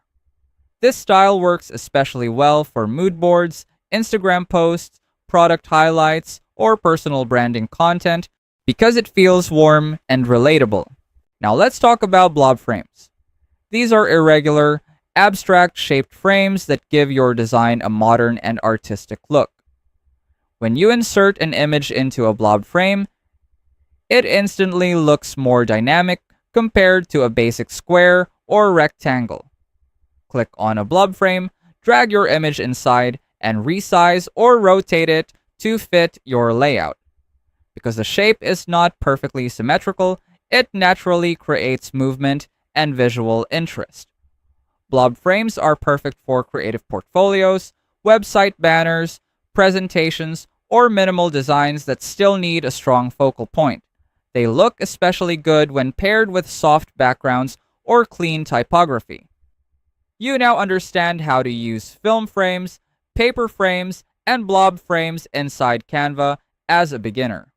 This style works especially well for mood boards, Instagram posts, product highlights, or personal branding content because it feels warm and relatable. Now let's talk about blob frames. These are irregular, abstract-shaped frames that give your design a modern and artistic look. When you insert an image into a blob frame, it instantly looks more dynamic compared to a basic square or rectangle. Click on a blob frame, drag your image inside, and resize or rotate it to fit your layout. Because the shape is not perfectly symmetrical, it naturally creates movement and visual interest. Blob frames are perfect for creative portfolios, website banners, presentations, or minimal designs that still need a strong focal point. They look especially good when paired with soft backgrounds or clean typography. You now understand how to use film frames, paper frames, and blob frames inside Canva as a beginner.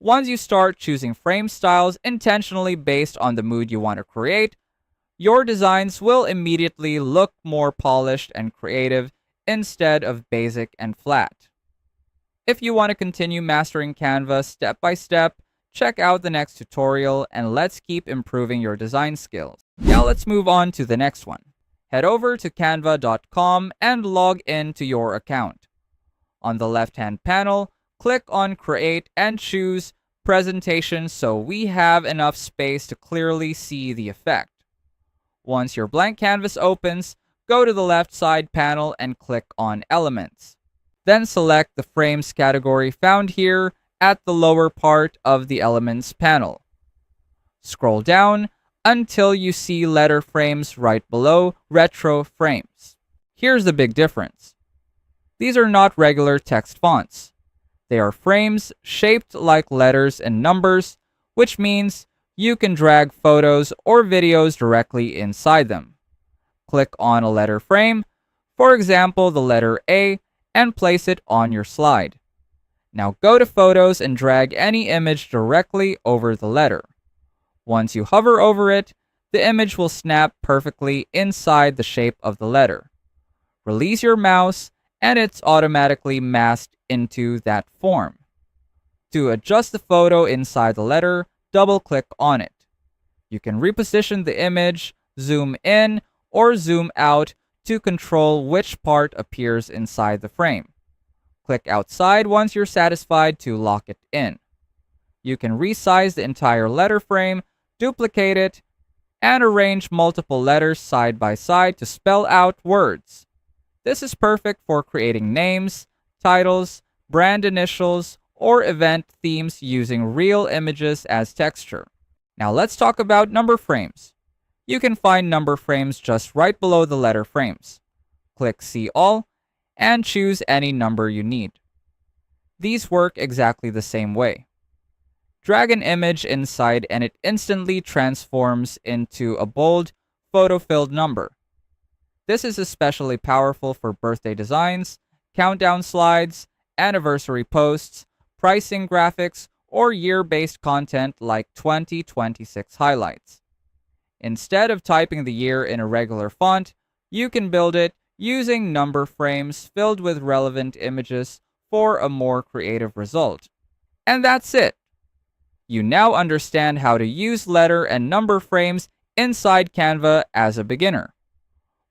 Once you start choosing frame styles intentionally based on the mood you want to create, your designs will immediately look more polished and creative instead of basic and flat. If you want to continue mastering Canva step by step, check out the next tutorial and let's keep improving your design skills. Now let's move on to the next one. Head over to canva.com and log in to your account. On the left-hand panel, click on Create and choose Presentation so we have enough space to clearly see the effect. Once your blank canvas opens, go to the left side panel and click on Elements. Then select the Frames category found here at the lower part of the Elements panel. Scroll down until you see letter frames right below retro frames. Here's the big difference. These are not regular text fonts. They are frames shaped like letters and numbers, which means you can drag photos or videos directly inside them. Click on a letter frame, for example the letter A, and place it on your slide. Now go to Photos and drag any image directly over the letter. Once you hover over it, the image will snap perfectly inside the shape of the letter. Release your mouse and it's automatically masked into that form. To adjust the photo inside the letter, double-click on it. You can reposition the image, zoom in, or zoom out to control which part appears inside the frame. Click outside once you're satisfied to lock it in. You can resize the entire letter frame, duplicate it, and arrange multiple letters side by side to spell out words. This is perfect for creating names, titles, brand initials, or event themes using real images as texture. Now let's talk about number frames. You can find number frames just right below the letter frames. Click See All and choose any number you need. These work exactly the same way. Drag an image inside and it instantly transforms into a bold, photo-filled number. This is especially powerful for birthday designs, countdown slides, anniversary posts, pricing graphics, or year-based content like 2026 highlights. Instead of typing the year in a regular font, you can build it using number frames filled with relevant images for a more creative result. And that's it! You now understand how to use letter and number frames inside Canva as a beginner.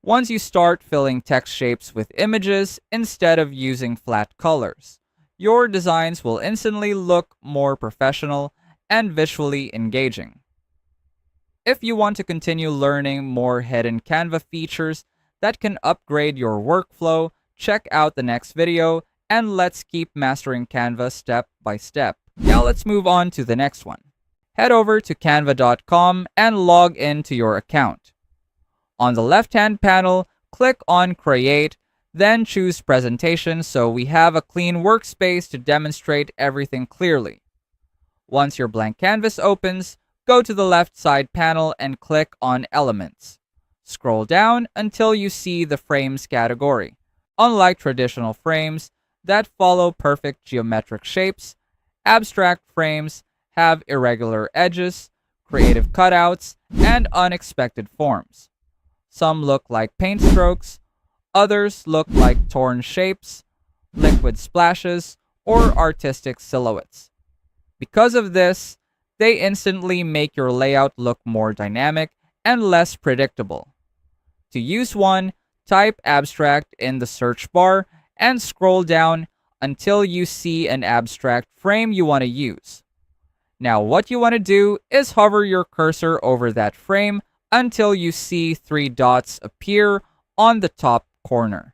Once you start filling text shapes with images instead of using flat colors, your designs will instantly look more professional and visually engaging. If you want to continue learning more hidden Canva features that can upgrade your workflow, check out the next video and let's keep mastering Canva step by step. Now let's move on to the next one. Head over to canva.com and log into your account. On the left-hand panel, click on Create, then choose Presentation so we have a clean workspace to demonstrate everything clearly. Once your blank canvas opens, go to the left side panel and click on Elements. Scroll down until you see the Frames category. Unlike traditional frames that follow perfect geometric shapes, abstract frames have irregular edges, creative cutouts, and unexpected forms. Some look like paint strokes, others look like torn shapes, liquid splashes, or artistic silhouettes. Because of this, they instantly make your layout look more dynamic and less predictable. To use one, type abstract in the search bar and scroll down until you see an abstract frame you want to use. Now what you want to do is hover your cursor over that frame until you see 3 dots appear on the top corner.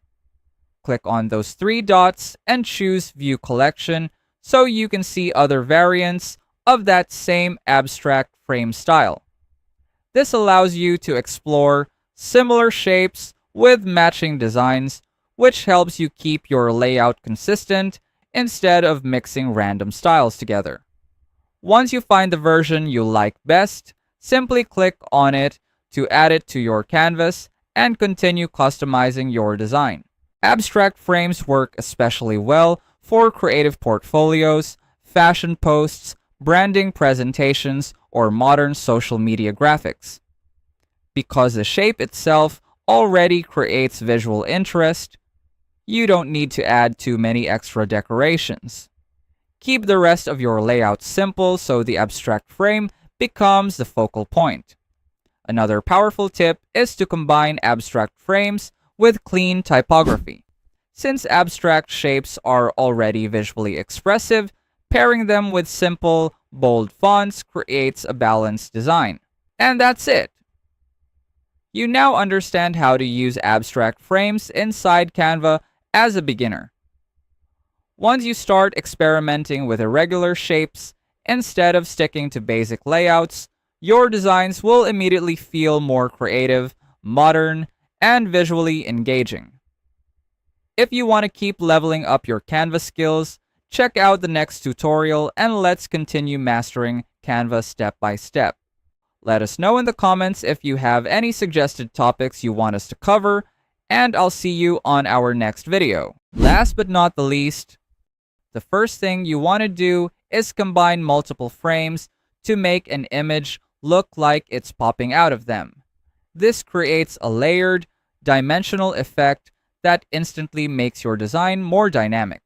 Click on those 3 dots and choose View Collection so you can see other variants of that same abstract frame style. This allows you to explore similar shapes with matching designs, which helps you keep your layout consistent instead of mixing random styles together. Once you find the version you like best, simply click on it to add it to your canvas and continue customizing your design. Abstract frames work especially well for creative portfolios, fashion posts, branding presentations, or modern social media graphics. Because the shape itself already creates visual interest, you don't need to add too many extra decorations. Keep the rest of your layout simple so the abstract frame becomes the focal point. Another powerful tip is to combine abstract frames with clean typography. Since abstract shapes are already visually expressive, pairing them with simple, bold fonts creates a balanced design. And that's it! You now understand how to use abstract frames inside Canva as a beginner. Once you start experimenting with irregular shapes, instead of sticking to basic layouts, your designs will immediately feel more creative, modern, and visually engaging. If you want to keep leveling up your Canva skills, check out the next tutorial and let's continue mastering Canva step by step. Let us know in the comments if you have any suggested topics you want us to cover, and I'll see you on our next video. Last but not the least, the first thing you want to do is combine multiple frames to make an image look like it's popping out of them. This creates a layered, dimensional effect that instantly makes your design more dynamic.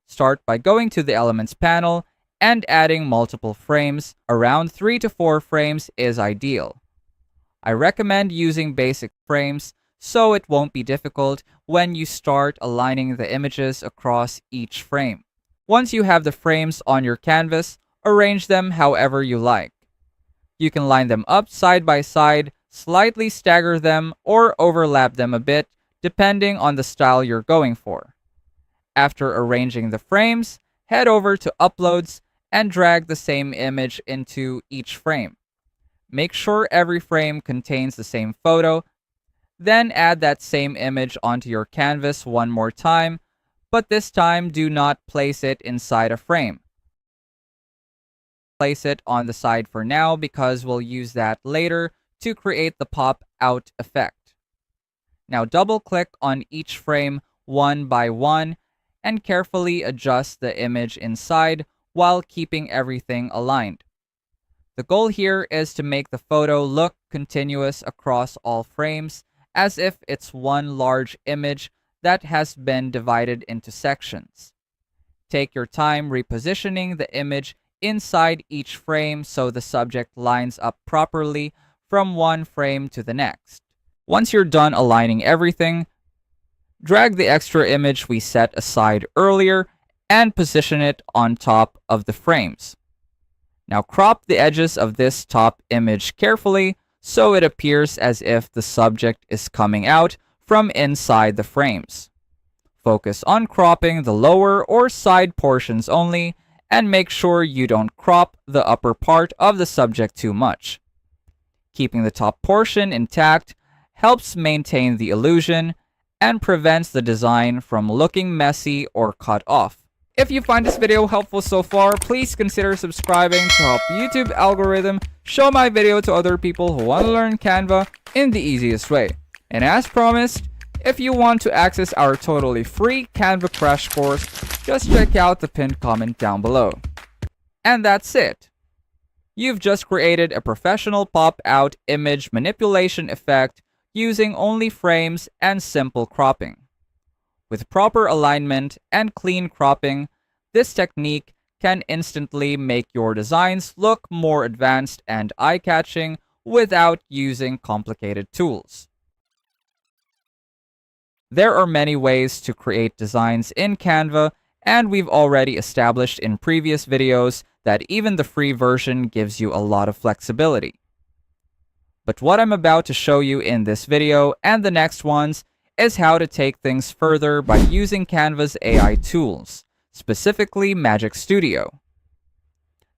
Start by going to the Elements panel and adding multiple frames. Around 3 to 4 frames is ideal. I recommend using basic frames so it won't be difficult when you start aligning the images across each frame. Once you have the frames on your canvas, arrange them however you like. You can line them up side by side, slightly stagger them, or overlap them a bit, depending on the style you're going for. After arranging the frames, head over to Uploads and drag the same image into each frame. Make sure every frame contains the same photo, then add that same image onto your canvas one more time, but this time do not place it inside a frame. Place it on the side for now because we'll use that later to create the pop-out effect. Now double-click on each frame one by one and carefully adjust the image inside while keeping everything aligned. The goal here is to make the photo look continuous across all frames, as if it's one large image that has been divided into sections. Take your time repositioning the image inside each frame so the subject lines up properly from one frame to the next. Once you're done aligning everything, drag the extra image we set aside earlier and position it on top of the frames. Now crop the edges of this top image carefully so it appears as if the subject is coming out from inside the frames. Focus on cropping the lower or side portions only, and make sure you don't crop the upper part of the subject too much. Keeping the top portion intact helps maintain the illusion and prevents the design from looking messy or cut off. If you find this video helpful so far, please consider subscribing to help YouTube algorithm show my video to other people who want to learn Canva in the easiest way. And as promised, if you want to access our totally free Canva crash course, just check out the pinned comment down below. And that's it. You've just created a professional pop-out image manipulation effect using only frames and simple cropping. With proper alignment and clean cropping, this technique can instantly make your designs look more advanced and eye-catching without using complicated tools. There are many ways to create designs in Canva, and we've already established in previous videos that even the free version gives you a lot of flexibility. But what I'm about to show you in this video and the next ones is how to take things further by using Canva's AI tools, specifically Magic Studio.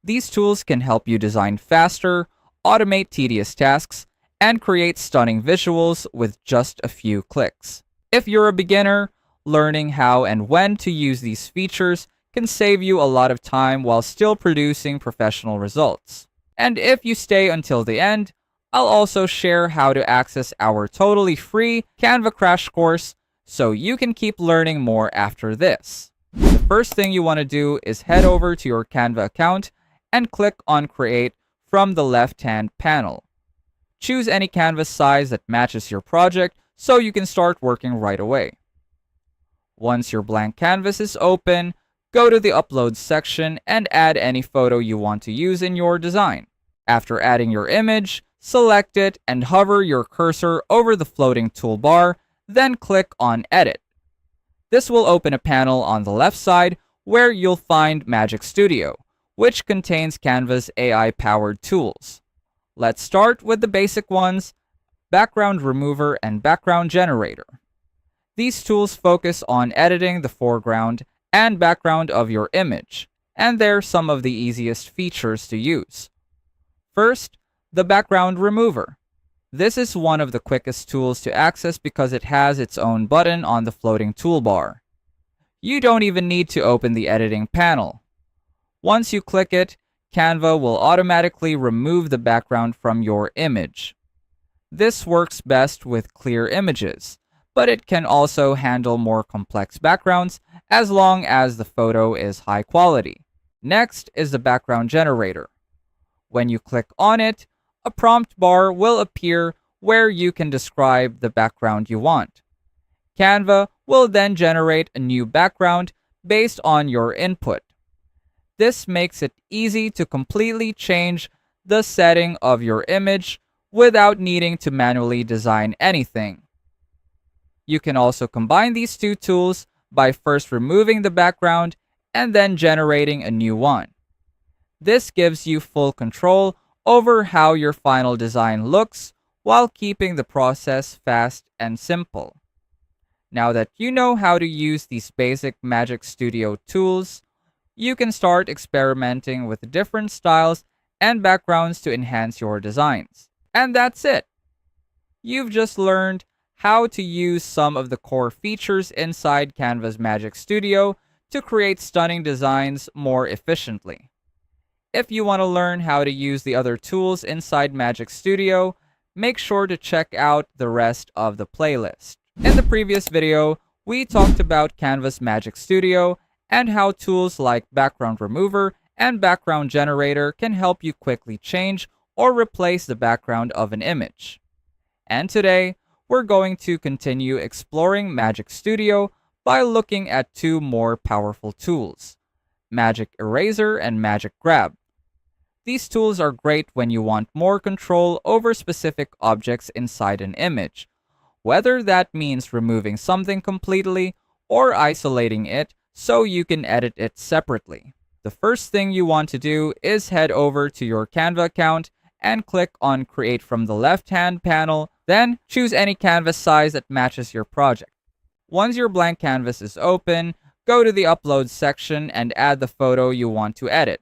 These tools can help you design faster, automate tedious tasks, and create stunning visuals with just a few clicks. If you're a beginner, learning how and when to use these features can save you a lot of time while still producing professional results. And if you stay until the end, I'll also share how to access our totally free Canva crash course so you can keep learning more after this. The first thing you want to do is head over to your Canva account and click on Create from the left-hand panel. Choose any canvas size that matches your project so you can start working right away. Once your blank canvas is open, go to the Upload section and add any photo you want to use in your design. After adding your image, select it and hover your cursor over the floating toolbar, then click on Edit. This will open a panel on the left side where you'll find Magic Studio, which contains Canva's AI-powered tools. Let's start with the basic ones: Background Remover and Background Generator. These tools focus on editing the foreground and background of your image, and they're some of the easiest features to use. First, the Background Remover. This is one of the quickest tools to access because it has its own button on the floating toolbar. You don't even need to open the editing panel. Once you click it, Canva will automatically remove the background from your image. This works best with clear images, but it can also handle more complex backgrounds as long as the photo is high quality. Next is the Background Generator. When you click on it, a prompt bar will appear where you can describe the background you want. Canva will then generate a new background based on your input. This makes it easy to completely change the setting of your image without needing to manually design anything. You can also combine these two tools by first removing the background and then generating a new one. This gives you full control over how your final design looks while keeping the process fast and simple. Now that you know how to use these basic Magic Studio tools, you can start experimenting with different styles and backgrounds to enhance your designs. And that's it! You've just learned how to use some of the core features inside Canva's Magic Studio to create stunning designs more efficiently. If you want to learn how to use the other tools inside Magic Studio, make sure to check out the rest of the playlist. In the previous video, we talked about Canva's Magic Studio and how tools like Background Remover and Background Generator can help you quickly change or replace the background of an image. And today, we're going to continue exploring Magic Studio by looking at two more powerful tools: Magic Eraser and Magic Grab. These tools are great when you want more control over specific objects inside an image, whether that means removing something completely or isolating it so you can edit it separately. The first thing you want to do is head over to your Canva account and click on Create from the left-hand panel, then choose any canvas size that matches your project. Once your blank canvas is open, go to the Upload section and add the photo you want to edit.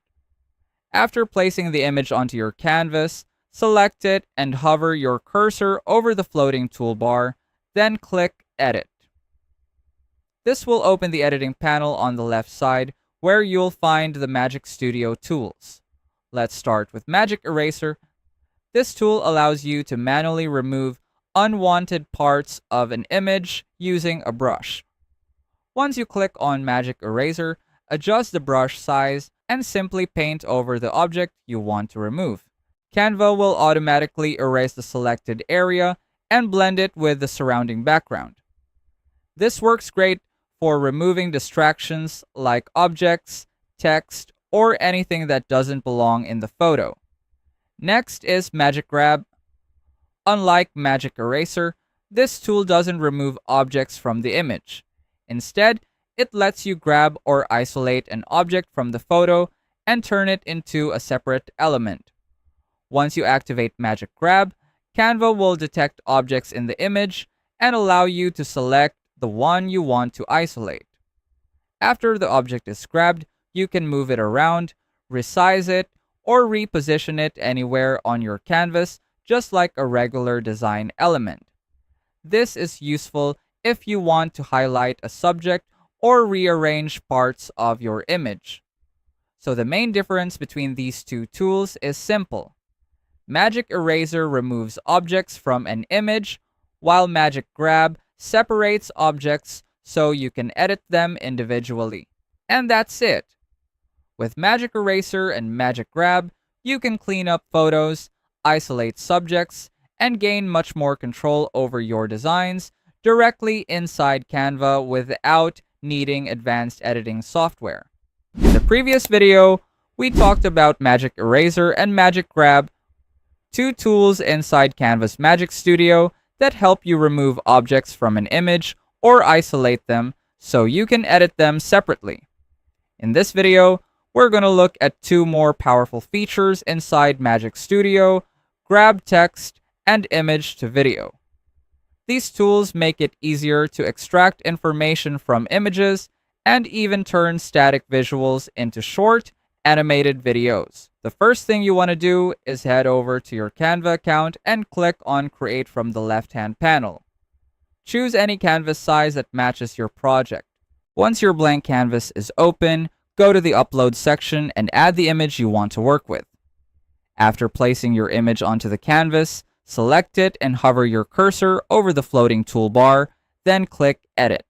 After placing the image onto your canvas, select it and hover your cursor over the floating toolbar, then click Edit. This will open the editing panel on the left side where you'll find the Magic Studio tools. Let's start with Magic Eraser. This tool allows you to manually remove unwanted parts of an image using a brush. Once you click on Magic Eraser, adjust the brush size and simply paint over the object you want to remove. Canva will automatically erase the selected area and blend it with the surrounding background. This works great for removing distractions like objects, text, or anything that doesn't belong in the photo. Next is Magic Grab. Unlike Magic Eraser, this tool doesn't remove objects from the image. Instead, it lets you grab or isolate an object from the photo and turn it into a separate element. Once you activate Magic Grab, Canva will detect objects in the image and allow you to select the one you want to isolate. After the object is grabbed, you can move it around, resize it, or reposition it anywhere on your canvas, just like a regular design element. This is useful if you want to highlight a subject or rearrange parts of your image. So the main difference between these two tools is simple. Magic Eraser removes objects from an image, while Magic Grab separates objects so you can edit them individually. And that's it. With Magic Eraser and Magic Grab, you can clean up photos, isolate subjects, and gain much more control over your designs directly inside Canva without needing advanced editing software. In the previous video, we talked about Magic Eraser and Magic Grab, two tools inside Canva's Magic Studio that help you remove objects from an image or isolate them so you can edit them separately. In this video, we're going to look at two more powerful features inside Magic Studio: Grab Text and Image to Video. These tools make it easier to extract information from images and even turn static visuals into short, animated videos. The first thing you want to do is head over to your Canva account and click on Create from the left-hand panel. Choose any canvas size that matches your project. Once your blank canvas is open, go to the Upload section and add the image you want to work with. After placing your image onto the canvas, select it and hover your cursor over the floating toolbar, then click Edit.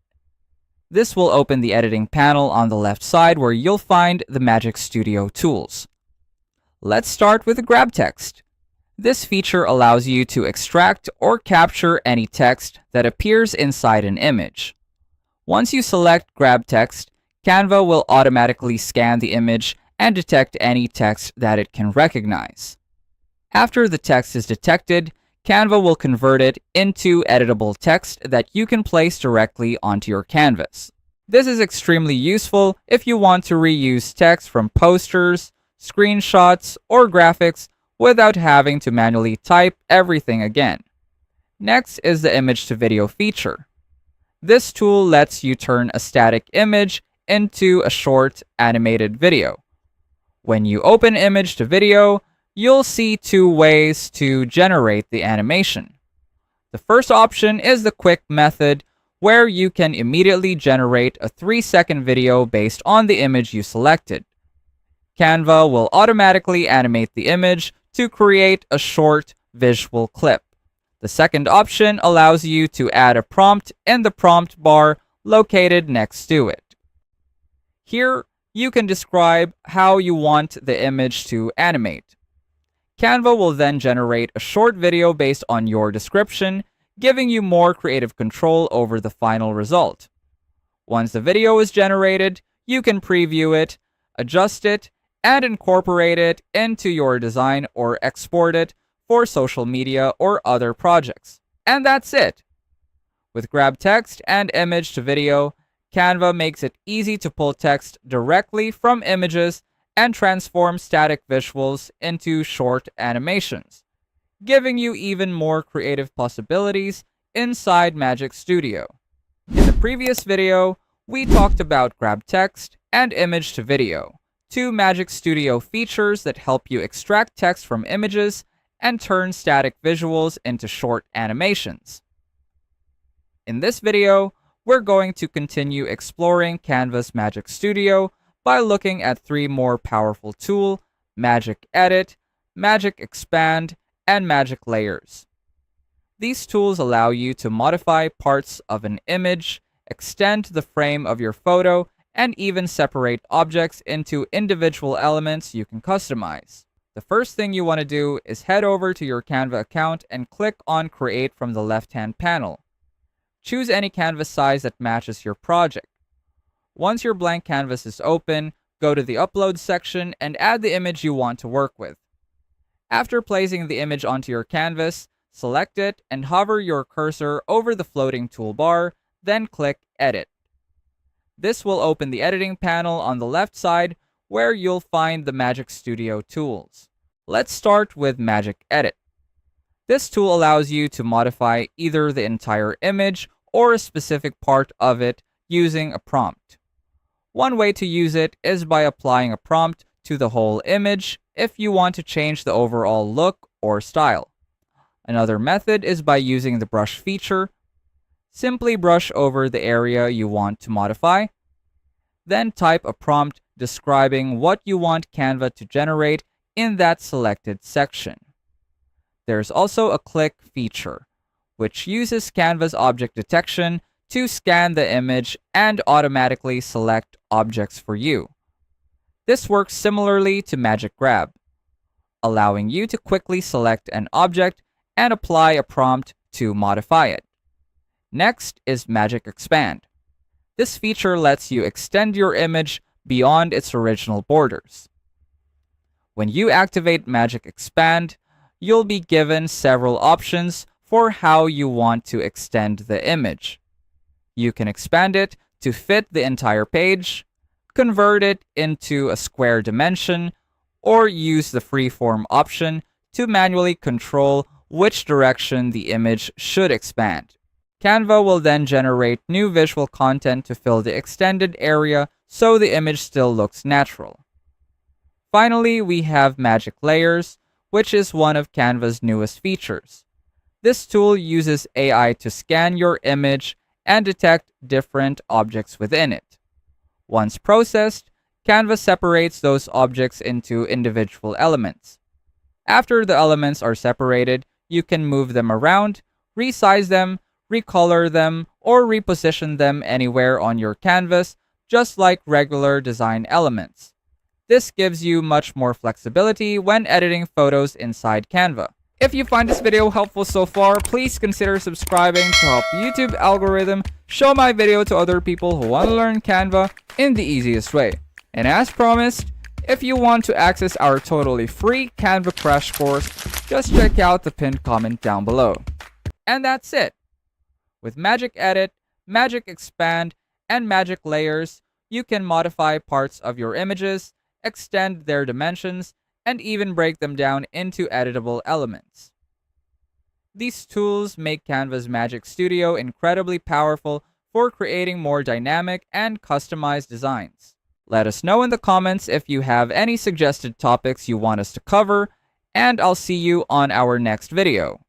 This will open the editing panel on the left side where you'll find the Magic Studio tools. Let's start with Grab Text. This feature allows you to extract or capture any text that appears inside an image. Once you select Grab Text, Canva will automatically scan the image and detect any text that it can recognize. After the text is detected, Canva will convert it into editable text that you can place directly onto your canvas. This is extremely useful if you want to reuse text from posters, screenshots, or graphics without having to manually type everything again. Next is the Image to Video feature. This tool lets you turn a static image into a short animated video. When you open Image to Video, you'll see two ways to generate the animation. The first option is the quick method, where you can immediately generate a 3-second video based on the image you selected. Canva will automatically animate the image to create a short visual clip. The second option allows you to add a prompt in the prompt bar located next to it. Here, you can describe how you want the image to animate. Canva will then generate a short video based on your description, giving you more creative control over the final result. Once the video is generated, you can preview it, adjust it, and incorporate it into your design or export it for social media or other projects. And that's it! With Grab Text and Image to Video, Canva makes it easy to pull text directly from images and transform static visuals into short animations, giving you even more creative possibilities inside Magic Studio. In the previous video, we talked about Grab Text and Image to Video, two Magic Studio features that help you extract text from images and turn static visuals into short animations. In this video, we're going to continue exploring Canva's Magic Studio by looking at three more powerful tools: Magic Edit, Magic Expand, and Magic Layers. These tools allow you to modify parts of an image, extend the frame of your photo, and even separate objects into individual elements you can customize. The first thing you want to do is head over to your Canva account and click on Create from the left-hand panel. Choose any canvas size that matches your project. Once your blank canvas is open, go to the Upload section and add the image you want to work with. After placing the image onto your canvas, select it and hover your cursor over the floating toolbar, then click Edit. This will open the editing panel on the left side where you'll find the Magic Studio tools. Let's start with Magic Edit. This tool allows you to modify either the entire image or a specific part of it using a prompt. One way to use it is by applying a prompt to the whole image if you want to change the overall look or style. Another method is by using the brush feature. Simply brush over the area you want to modify, then type a prompt describing what you want Canva to generate in that selected section. There's also a click feature, which uses Canva's object detection to scan the image and automatically select objects for you. This works similarly to Magic Grab, allowing you to quickly select an object and apply a prompt to modify it. Next is Magic Expand. This feature lets you extend your image beyond its original borders. When you activate Magic Expand, you'll be given several options for how you want to extend the image. You can expand it to fit the entire page, convert it into a square dimension, or use the freeform option to manually control which direction the image should expand. Canva will then generate new visual content to fill the extended area so the image still looks natural. Finally, we have Magic Layers, which is one of Canva's newest features. This tool uses AI to scan your image and detect different objects within it. Once processed, Canva separates those objects into individual elements. After the elements are separated, you can move them around, resize them, recolor them, or reposition them anywhere on your canvas, just like regular design elements. This gives you much more flexibility when editing photos inside Canva. If you find this video helpful so far, please consider subscribing to help YouTube algorithm show my video to other people who want to learn Canva in the easiest way. And as promised, if you want to access our totally free Canva crash course, just check out the pinned comment down below. And that's it. With Magic Edit, Magic Expand, and Magic Layers, you can modify parts of your images, extend their dimensions, and even break them down into editable elements. These tools make Canva's Magic Studio incredibly powerful for creating more dynamic and customized designs. Let us know in the comments if you have any suggested topics you want us to cover, and I'll see you on our next video.